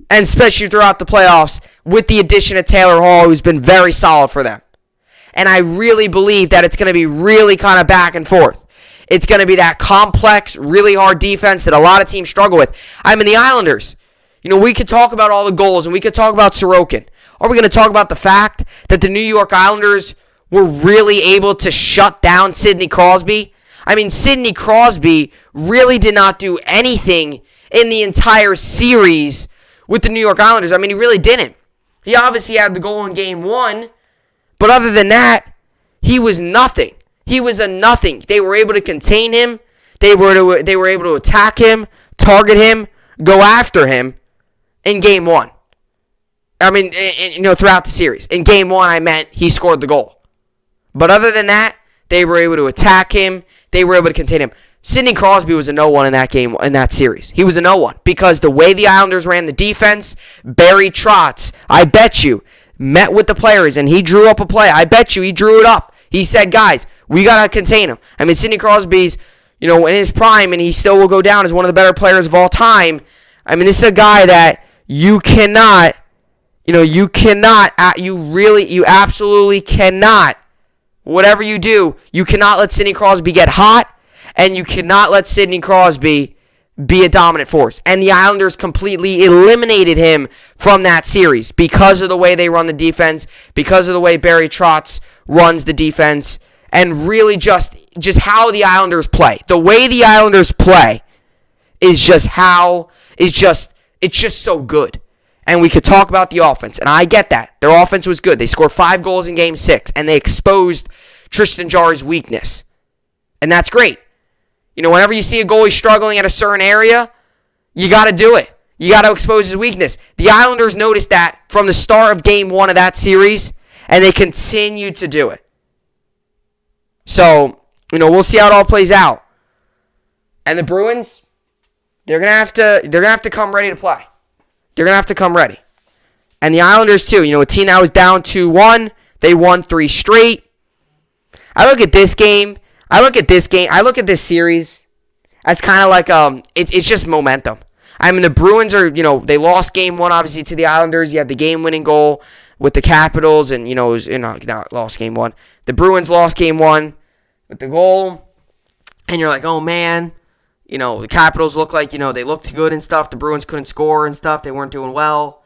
And especially throughout the playoffs with the addition of Taylor Hall, who's been very solid for them. And I really believe that it's going to be really kind of back and forth. It's going to be that complex, really hard defense that a lot of teams struggle with. The Islanders, we could talk about all the goals and we could talk about Sorokin. Are we going to talk about the fact that the New York Islanders were really able to shut down Sidney Crosby? Sidney Crosby really did not do anything in the entire series with the New York Islanders. He really didn't. He obviously had the goal in Game 1, but other than that, he was nothing. He was a nothing. They were able to contain him. They were able to attack him, target him, go after him in Game 1. Throughout the series. In Game 1, I meant he scored the goal. But other than that, they were able to attack him. They were able to contain him. Sidney Crosby was a no one in that game, in that series. He was a no one because the way the Islanders ran the defense, Barry Trotz, I bet you, met with the players and he drew up a play. I bet you he drew it up. He said, guys, we got to contain him. Sidney Crosby's, in his prime, and he still will go down as one of the better players of all time. This is a guy that you absolutely cannot, whatever you do, you cannot let Sidney Crosby get hot. And you cannot let Sidney Crosby be a dominant force. And the Islanders completely eliminated him from that series because of the way they run the defense, because of the way Barry Trotz runs the defense, and really just how the Islanders play. The way the Islanders play is just so good. And we could talk about the offense, and I get that. Their offense was good. They scored 5 goals in Game 6, and they exposed Tristan Jarry's weakness. And that's great. Whenever you see a goalie struggling at a certain area, you got to do it. You got to expose his weakness. The Islanders noticed that from the start of Game 1 of that series, and they continued to do it. So, We'll see how it all plays out. And the Bruins, they're gonna have to come ready to play. They're gonna have to come ready. And the Islanders too. A team that was down 2-1, they won 3 straight. I look at this game. I look at this series as kind of like it's just momentum. The Bruins are, they lost game 1 obviously to the Islanders. You had the game-winning goal with the Capitals, and it was not lost game 1. The Bruins lost game 1 with the goal, and you're like, oh man, the Capitals look like they looked good and stuff. The Bruins couldn't score and stuff. They weren't doing well.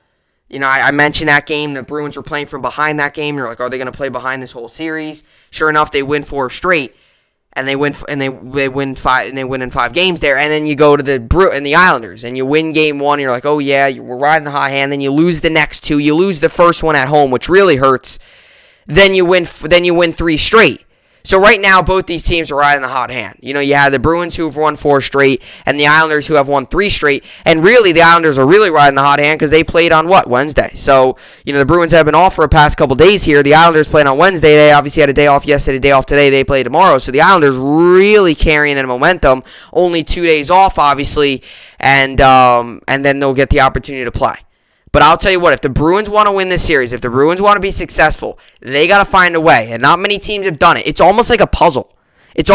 I mentioned that game. The Bruins were playing from behind that game. You're like, are they going to play behind this whole series? Sure enough, they win 4 straight, and they win in 5 games there. And then you go to the Islanders, and you win game 1. And you're like, oh yeah, we're riding the hot hand. Then you lose the next 2. You lose the first one at home, which really hurts. Then you win 3 straight. So right now, both these teams are riding the hot hand. You have the Bruins who have won 4 straight and the Islanders who have won 3 straight. And really, the Islanders are really riding the hot hand because they played on, Wednesday. So, the Bruins have been off for the past couple days here. The Islanders played on Wednesday. They obviously had a day off yesterday, day off today. They play tomorrow. So the Islanders really carrying in momentum. Only 2 days off, obviously, and then they'll get the opportunity to play. But I'll tell you what, if the Bruins want to win this series, if the Bruins want to be successful, they got to find a way. And not many teams have done it. It's almost like a puzzle. It's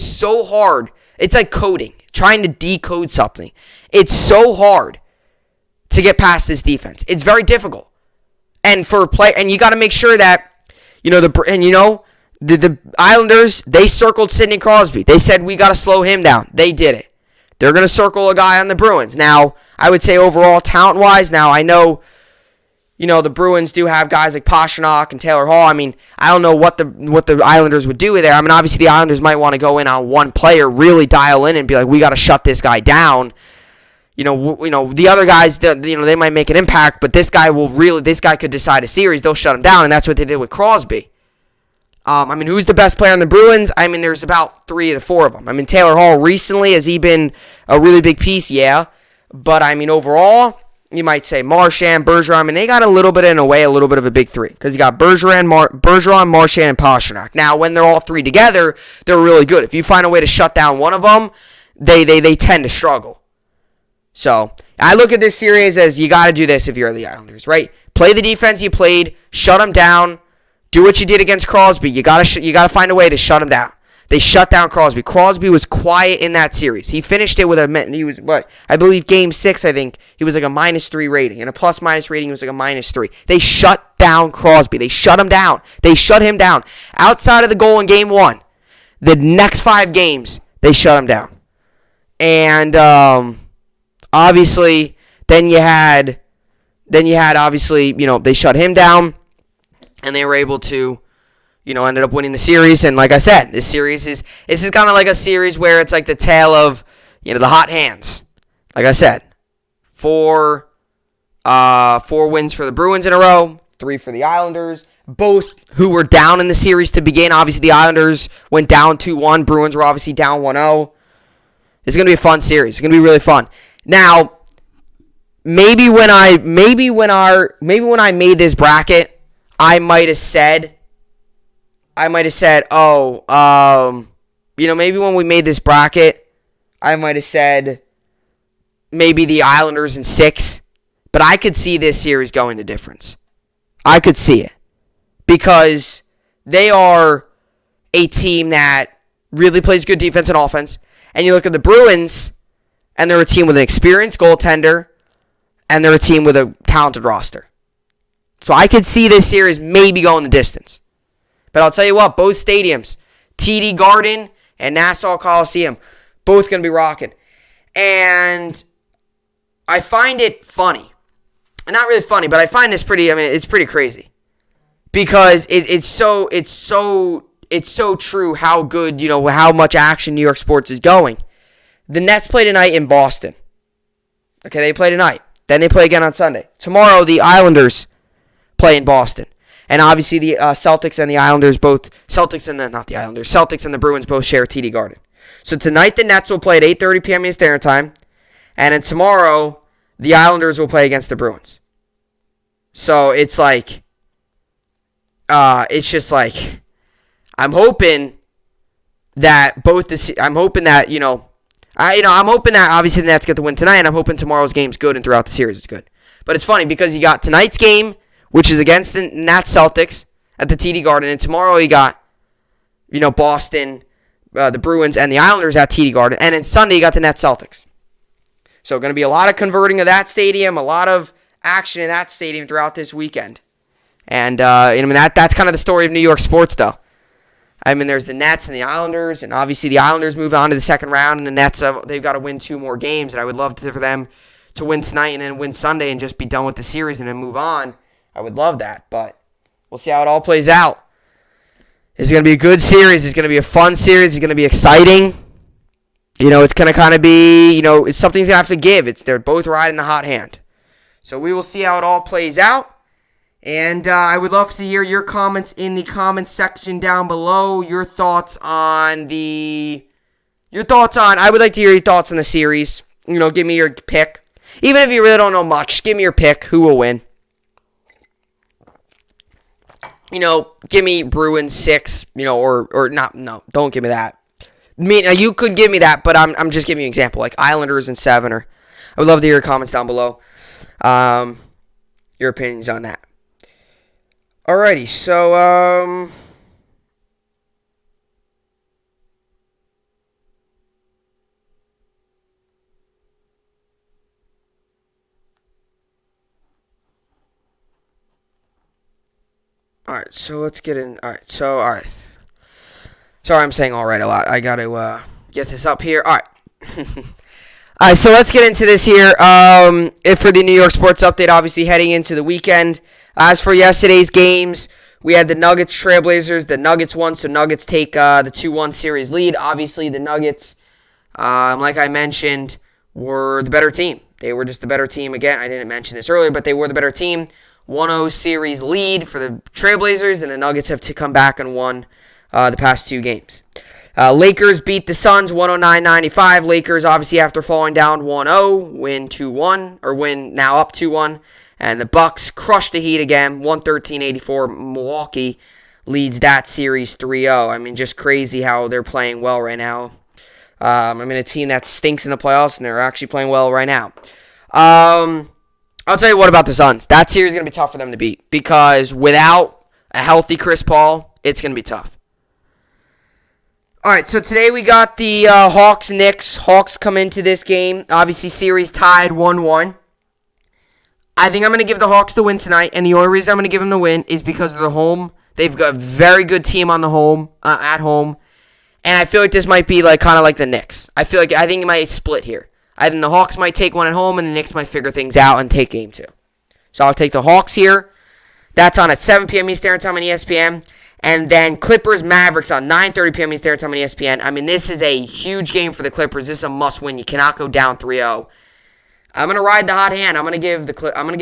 so hard. It's like coding, trying to decode something. It's so hard to get past this defense. It's very difficult. And you got to make sure that, the Islanders, they circled Sidney Crosby. They said, we got to slow him down. They did it. They're going to circle a guy on the Bruins. Now, I would say overall, talent-wise, now I know, the Bruins do have guys like Pastrnak and Taylor Hall. I don't know what the Islanders would do there. Obviously, the Islanders might want to go in on one player, really dial in and be like, we got to shut this guy down. The other guys, they might make an impact, but this guy could decide a series. They'll shut him down, and that's what they did with Crosby. Who's the best player on the Bruins? There's about 3 to 4 of them. Taylor Hall recently, has he been a really big piece? Yeah. But, overall, you might say Marchand, Bergeron. They got a little bit of a big 3. Because you got Bergeron, Marchand, and Pastrnak. Now, when they're all 3 together, they're really good. If you find a way to shut down one of them, they tend to struggle. So, I look at this series as you got to do this if you're the Islanders, right? Play the defense you played, shut them down. Do what you did against Crosby. You gotta find a way to shut him down. They shut down Crosby. Crosby was quiet in that series. He finished it with I believe game 6, I think, he was like a -3 rating. And a plus-minus rating, he was like a -3. They shut down Crosby. They shut him down. They shut him down. Outside of the goal in game 1, the next 5 games, they shut him down. And obviously, then you had obviously, they shut him down. And they were able to, ended up winning the series. And like I said, this is kind of like a series where it's like the tale of, the hot hands. Like I said, 4 wins for the Bruins in a row, 3 for the Islanders. Both who were down in the series to begin. Obviously, the Islanders went down 2-1. Bruins were obviously down 1-0. It's going to be a fun series. It's going to be really fun. Now, maybe when I made this bracket, I might have said, maybe when we made this bracket, I might have said maybe the Islanders in 6. But I could see this series going the difference. I could see it. Because they are a team that really plays good defense and offense. And you look at the Bruins, and they're a team with an experienced goaltender, and they're a team with a talented roster. So I could see this series maybe going the distance. But I'll tell you what, both stadiums, TD Garden and Nassau Coliseum, both going to be rocking. And I find it funny. Not really funny, but I find this it's pretty crazy. Because it's so true how good, how much action New York sports is going. The Nets play tonight in Boston. Okay, they play tonight. Then they play again on Sunday. Tomorrow, the Islanders play in Boston. And obviously the Celtics and the Islanders Celtics and the Bruins both share TD Garden. So tonight the Nets will play at 8:30 p.m. Eastern Standard Time. And then tomorrow the Islanders will play against the Bruins. So it's like, I'm hoping that I'm hoping that, I'm hoping that obviously the Nets get the win tonight, and I'm hoping tomorrow's game's good and throughout the series it's good. But it's funny because you got tonight's game, which is against the Nats Celtics at the TD Garden, and tomorrow you got, Boston, the Bruins, and the Islanders at TD Garden, and then Sunday you got the Nets Celtics. So going to be a lot of converting of that stadium, a lot of action in that stadium throughout this weekend. And that's kind of the story of New York sports, though. There's the Nets and the Islanders, and obviously the Islanders move on to the second round, and the Nets, they've got to win 2 more games, and I would love for them to win tonight and then win Sunday and just be done with the series and then move on. I would love that, but we'll see how it all plays out. It's going to be a good series. It's going to be a fun series. It's going to be exciting. It's going to kind of be, something's going to have to give. They're both riding the hot hand. So we will see how it all plays out. And I would love to hear your comments in the comments section down below. I would like to hear your thoughts on the series. Give me your pick. Even if you really don't know much, give me your pick. Who will win? Give me Bruins 6, or not. No, don't give me that. You could give me that, but I'm just giving you an example, like Islanders in 7. Or I would love to hear your comments down below. Your opinions on that. Alrighty, so alright, so let's get in. Alright. Sorry, I'm saying alright a lot. I got to get this up here. Alright. Alright, so let's get into this here. For the New York Sports Update, obviously heading into the weekend. As for yesterday's games, we had the Nuggets Trailblazers. The Nuggets won, so Nuggets take the 2-1 series lead. Obviously, the Nuggets, like I mentioned, were the better team. They were just the better team. Again, I didn't mention this earlier, but they were the better team. 1-0 series lead for the Trailblazers, and the Nuggets have to come back and won the past 2 games. Lakers beat the Suns 109-95. Lakers, obviously, after falling down 1-0, win 2-1, or win now up 2-1. And the Bucks crushed the Heat again, 113-84. Milwaukee leads that series 3-0. Just crazy how they're playing well right now. A team that stinks in the playoffs, and they're actually playing well right now. I'll tell you what about the Suns. That series is going to be tough for them to beat, because without a healthy Chris Paul, it's going to be tough. All right, so today we got the Hawks-Knicks. Hawks come into this game. Obviously, series tied 1-1. I think I'm going to give the Hawks the win tonight, and the only reason I'm going to give them the win is because of the home. They've got a very good team on the home, at home, and I feel like this might be kind of like the Knicks. I think it might split here. I think the Hawks might take one at home, and the Knicks might figure things out and take game 2. So I'll take the Hawks here. That's on at 7 p.m. Eastern Time on ESPN. And then Clippers-Mavericks on 9:30 p.m. Eastern Time on ESPN. This is a huge game for the Clippers. This is a must-win. You cannot go down 3-0. I'm going to ride the hot hand. I'm going to give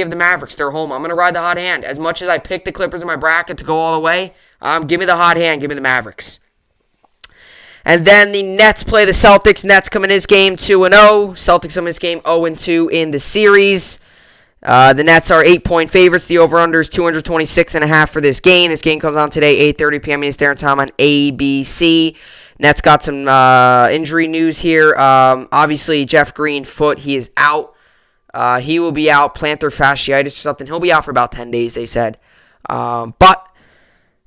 the Mavericks their home. I'm going to ride the hot hand. As much as I picked the Clippers in my bracket to go all the way, give me the hot hand. Give me the Mavericks. And then the Nets play the Celtics. Nets come in this game 2-0. Celtics come in this game 0-2 in the series. The Nets are 8-point favorites. The over-under is 226.5 for this game. This game comes on today, 8:30 p.m. Eastern Time on ABC. Nets got some injury news here. Obviously, Jeff Green, foot, he is out. He will be out, plantar fasciitis or something. He'll be out for about 10 days, they said. But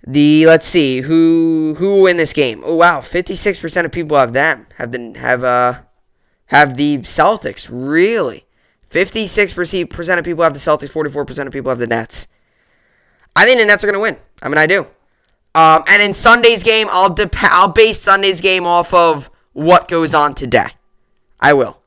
let's see who will win this game. Oh wow, 56% of people have them. Have the Celtics. Really? 56% of people have the Celtics. 44% of people have the Nets. I think the Nets are going to win. I do. And in Sunday's game, I'll base Sunday's game off of what goes on today. I will.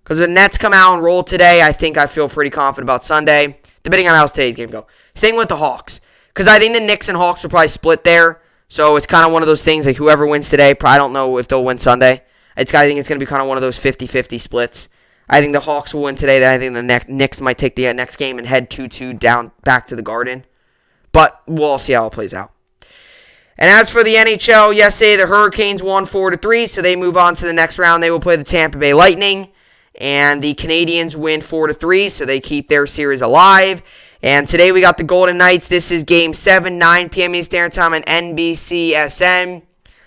Because if the Nets come out and roll today, I feel pretty confident about Sunday, depending on how today's game go. Same with the Hawks. Because I think the Knicks and Hawks will probably split there. So it's kind of one of those things, like whoever wins today, I don't know if they'll win Sunday. I think it's going to be kind of one of those 50-50 splits. I think the Hawks will win today. Then I think the Knicks might take the next game and head 2-2 down back to the Garden. But we'll see how it plays out. And as for the NHL, yesterday the Hurricanes won 4-3, so they move on to the next round. They will play the Tampa Bay Lightning. And the Canadiens win 4-3, so they keep their series alive. And today we got the Golden Knights. This is Game 7, 9 p.m. Eastern Time on NBCSN.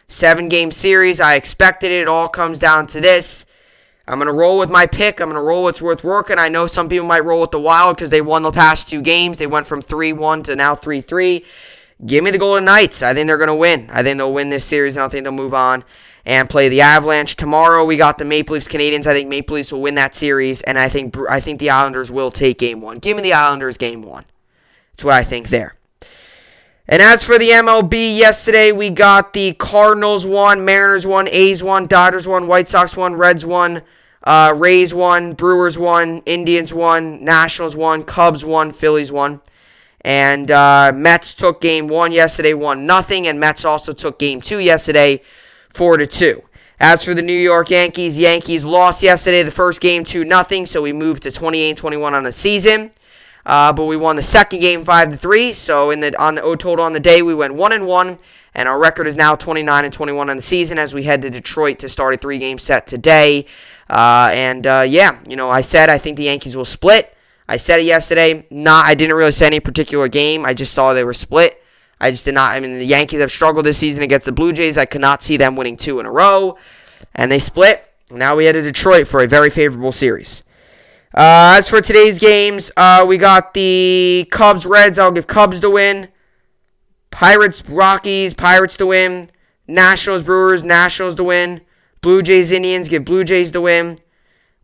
7-game series. I expected it. It all comes down to this. I'm going to roll with my pick. I'm going to roll what's worth working. I know some people might roll with the Wild because they won the past 2 games. They went from 3-1 to now 3-3. Give me the Golden Knights. I think they're going to win. I think they'll win this series, and I think they'll move on and play the Avalanche. Tomorrow we got the Maple Leafs Canadiens. I think Maple Leafs will win that series, and I think the Islanders will take Game 1. Give me the Islanders Game 1. That's what I think there. And as for the MLB, yesterday we got the Cardinals won, Mariners won, A's won, Dodgers won, White Sox won, Reds won, Rays won, Brewers won, Indians won, Nationals won, Cubs won, Phillies won. And Mets took Game 1 yesterday, 1-0, and Mets also took Game 2 yesterday, 4-2. As for the New York Yankees, Yankees lost yesterday the first game 2-0, so we moved to 28-21 on the season. But we won the second game 5-3. So on the total on the day, we went 1-1, and our record is now 29-21 on the season as we head to Detroit to start a 3-game set today. I said I think the Yankees will split. I said it yesterday. I didn't really say any particular game. I just saw they were split. I just did not. I mean, the Yankees have struggled this season against the Blue Jays. I could not see them winning 2 in a row, and they split. Now we head to Detroit for a very favorable series. As for today's games, we got the Cubs-Reds. I'll give Cubs the win. Pirates-Rockies, Pirates the win. Nationals-Brewers, Nationals the win. Blue Jays-Indians, give Blue Jays the win.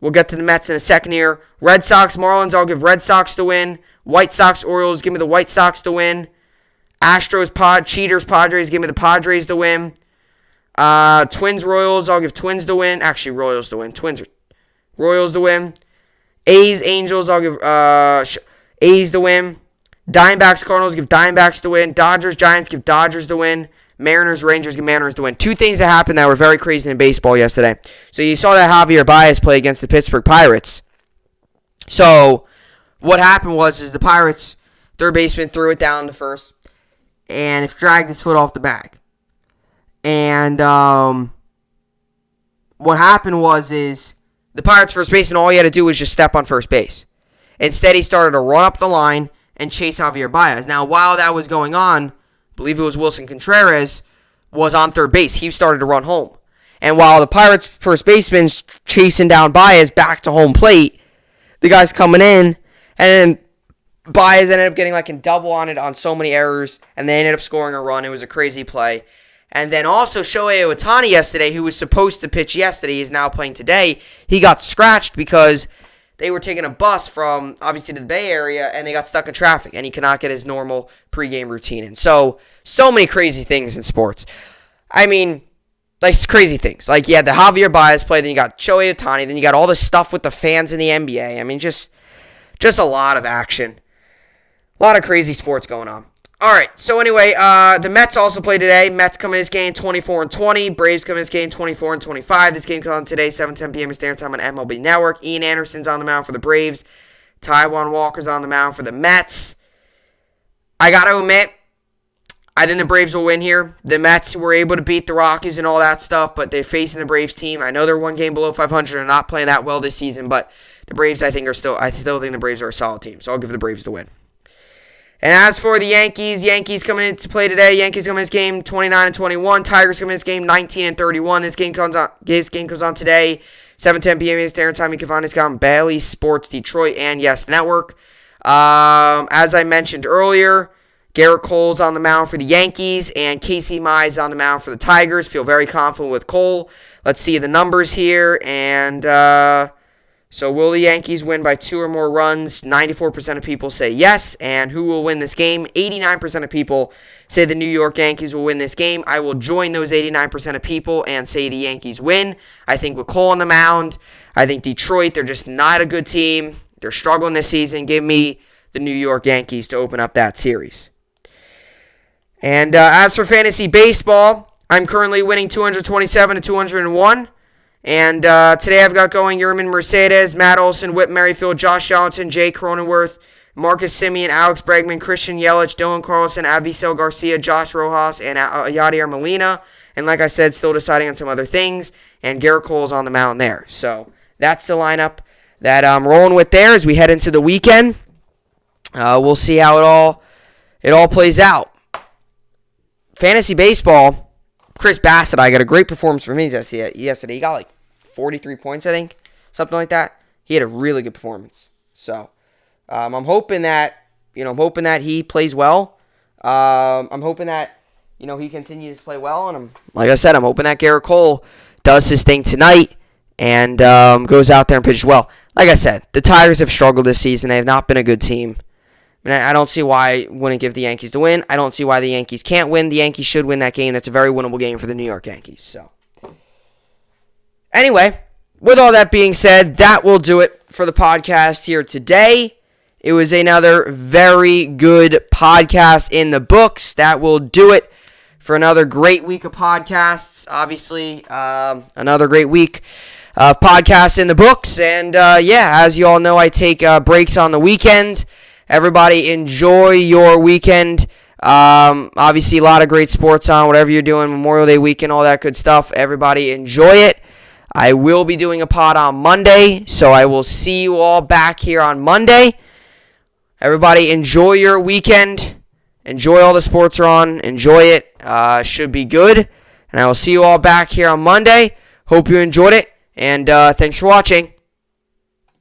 We'll get to the Mets in a second here. Red Sox-Marlins, I'll give Red Sox the win. White Sox-Orioles, give me the White Sox the win. Cheaters-Padres, give me the Padres the win. Twins-Royals, I'll give Twins the win. Actually, Royals the win. Royals the win. A's, Angels, I'll give A's the win. Diamondbacks, Cardinals, give Diamondbacks the win. Dodgers, Giants, give Dodgers the win. Mariners, Rangers, give Mariners the win. 2 things that happened that were very crazy in baseball yesterday. So you saw that Javier Baez play against the Pittsburgh Pirates. So what happened was the Pirates, third baseman threw it down to first, and it dragged his foot off the bag. And what happened was the Pirates first baseman, all he had to do was just step on first base. Instead, he started to run up the line and chase Javier Baez. Now, while that was going on, I believe it was Wilson Contreras, was on third base. He started to run home. And while the Pirates first baseman's chasing down Baez back to home plate, the guy's coming in, and then Baez ended up getting like in double on it on so many errors, and they ended up scoring a run. It was a crazy play. And then also Shohei Ohtani yesterday, who was supposed to pitch yesterday, is now playing today. He got scratched because they were taking a bus from, obviously, to the Bay Area, and they got stuck in traffic, and he cannot get his normal pregame routine in. So many crazy things in sports. I mean, like, crazy things. Like, you had the Javier Baez play, then you got Shohei Ohtani, then you got all this stuff with the fans in the NBA. I mean, just a lot of action. A lot of crazy sports going on. All right, so anyway, the Mets also play today. Mets come in this game 24-20. Braves come in this game 24-25. This game comes on today, 7:10 p.m. Eastern Time on MLB Network. Ian Anderson's on the mound for the Braves. Taijuan Walker's on the mound for the Mets. I got to admit, I think the Braves will win here. The Mets were able to beat the Rockies and all that stuff, but they're facing the Braves team. I know they're 1 game below 500 and not playing that well this season, but the Braves, I still think the Braves are a solid team, so I'll give the Braves the win. And as for the Yankees coming in to play today. Yankees come in this game 29-21. Tigers come in this game 19-31. This game comes on today, 7:10 p.m. Eastern Time. You can find this on Bally Sports Detroit and Yes Network. As I mentioned earlier, Garrett Cole's on the mound for the Yankees, and Casey Mize on the mound for the Tigers. Feel very confident with Cole. Let's see the numbers here, and so will the Yankees win by 2 or more runs? 94% of people say yes. And who will win this game? 89% of people say the New York Yankees will win this game. I will join those 89% of people and say the Yankees win. I think with Cole on the mound, I think Detroit, they're just not a good team. They're struggling this season. Give me the New York Yankees to open up that series. And as for fantasy baseball, I'm currently winning 227-201. And today I've got going Yerman Mercedes, Matt Olson, Whit Merrifield, Josh Johnson, Jay Cronenworth, Marcus Semien, Alex Bregman, Christian Yelich, Dylan Carlson, Avisail Garcia, Josh Rojas, and Yadier Molina. And like I said, still deciding on some other things. And Garrett Cole's on the mound there. So that's the lineup that I'm rolling with there as we head into the weekend. We'll see how it all plays out. Fantasy baseball, Chris Bassett, I got a great performance from him yesterday. He got like 43 points, I think. Something like that. He had a really good performance. So, I'm hoping that he plays well. I'm hoping that, he continues to play well. And like I said, I'm hoping that Garrett Cole does his thing tonight and goes out there and pitches well. Like I said, the Tigers have struggled this season. They have not been a good team. I don't see why I wouldn't give the Yankees the win. I don't see why the Yankees can't win. The Yankees should win that game. That's a very winnable game for the New York Yankees. So, anyway, with all that being said, that will do it for the podcast here today. It was another very good podcast in the books. That will do it for another great week of podcasts. Obviously, another great week of podcasts in the books. And, as you all know, I take breaks on the weekend. Everybody enjoy your weekend. Obviously, a lot of great sports on, whatever you're doing, Memorial Day weekend, all that good stuff. Everybody enjoy it. I will be doing a pod on Monday, so I will see you all back here on Monday. Everybody enjoy your weekend. Enjoy all the sports are on. Enjoy it. Should be good. And I will see you all back here on Monday. Hope you enjoyed it. And thanks for watching.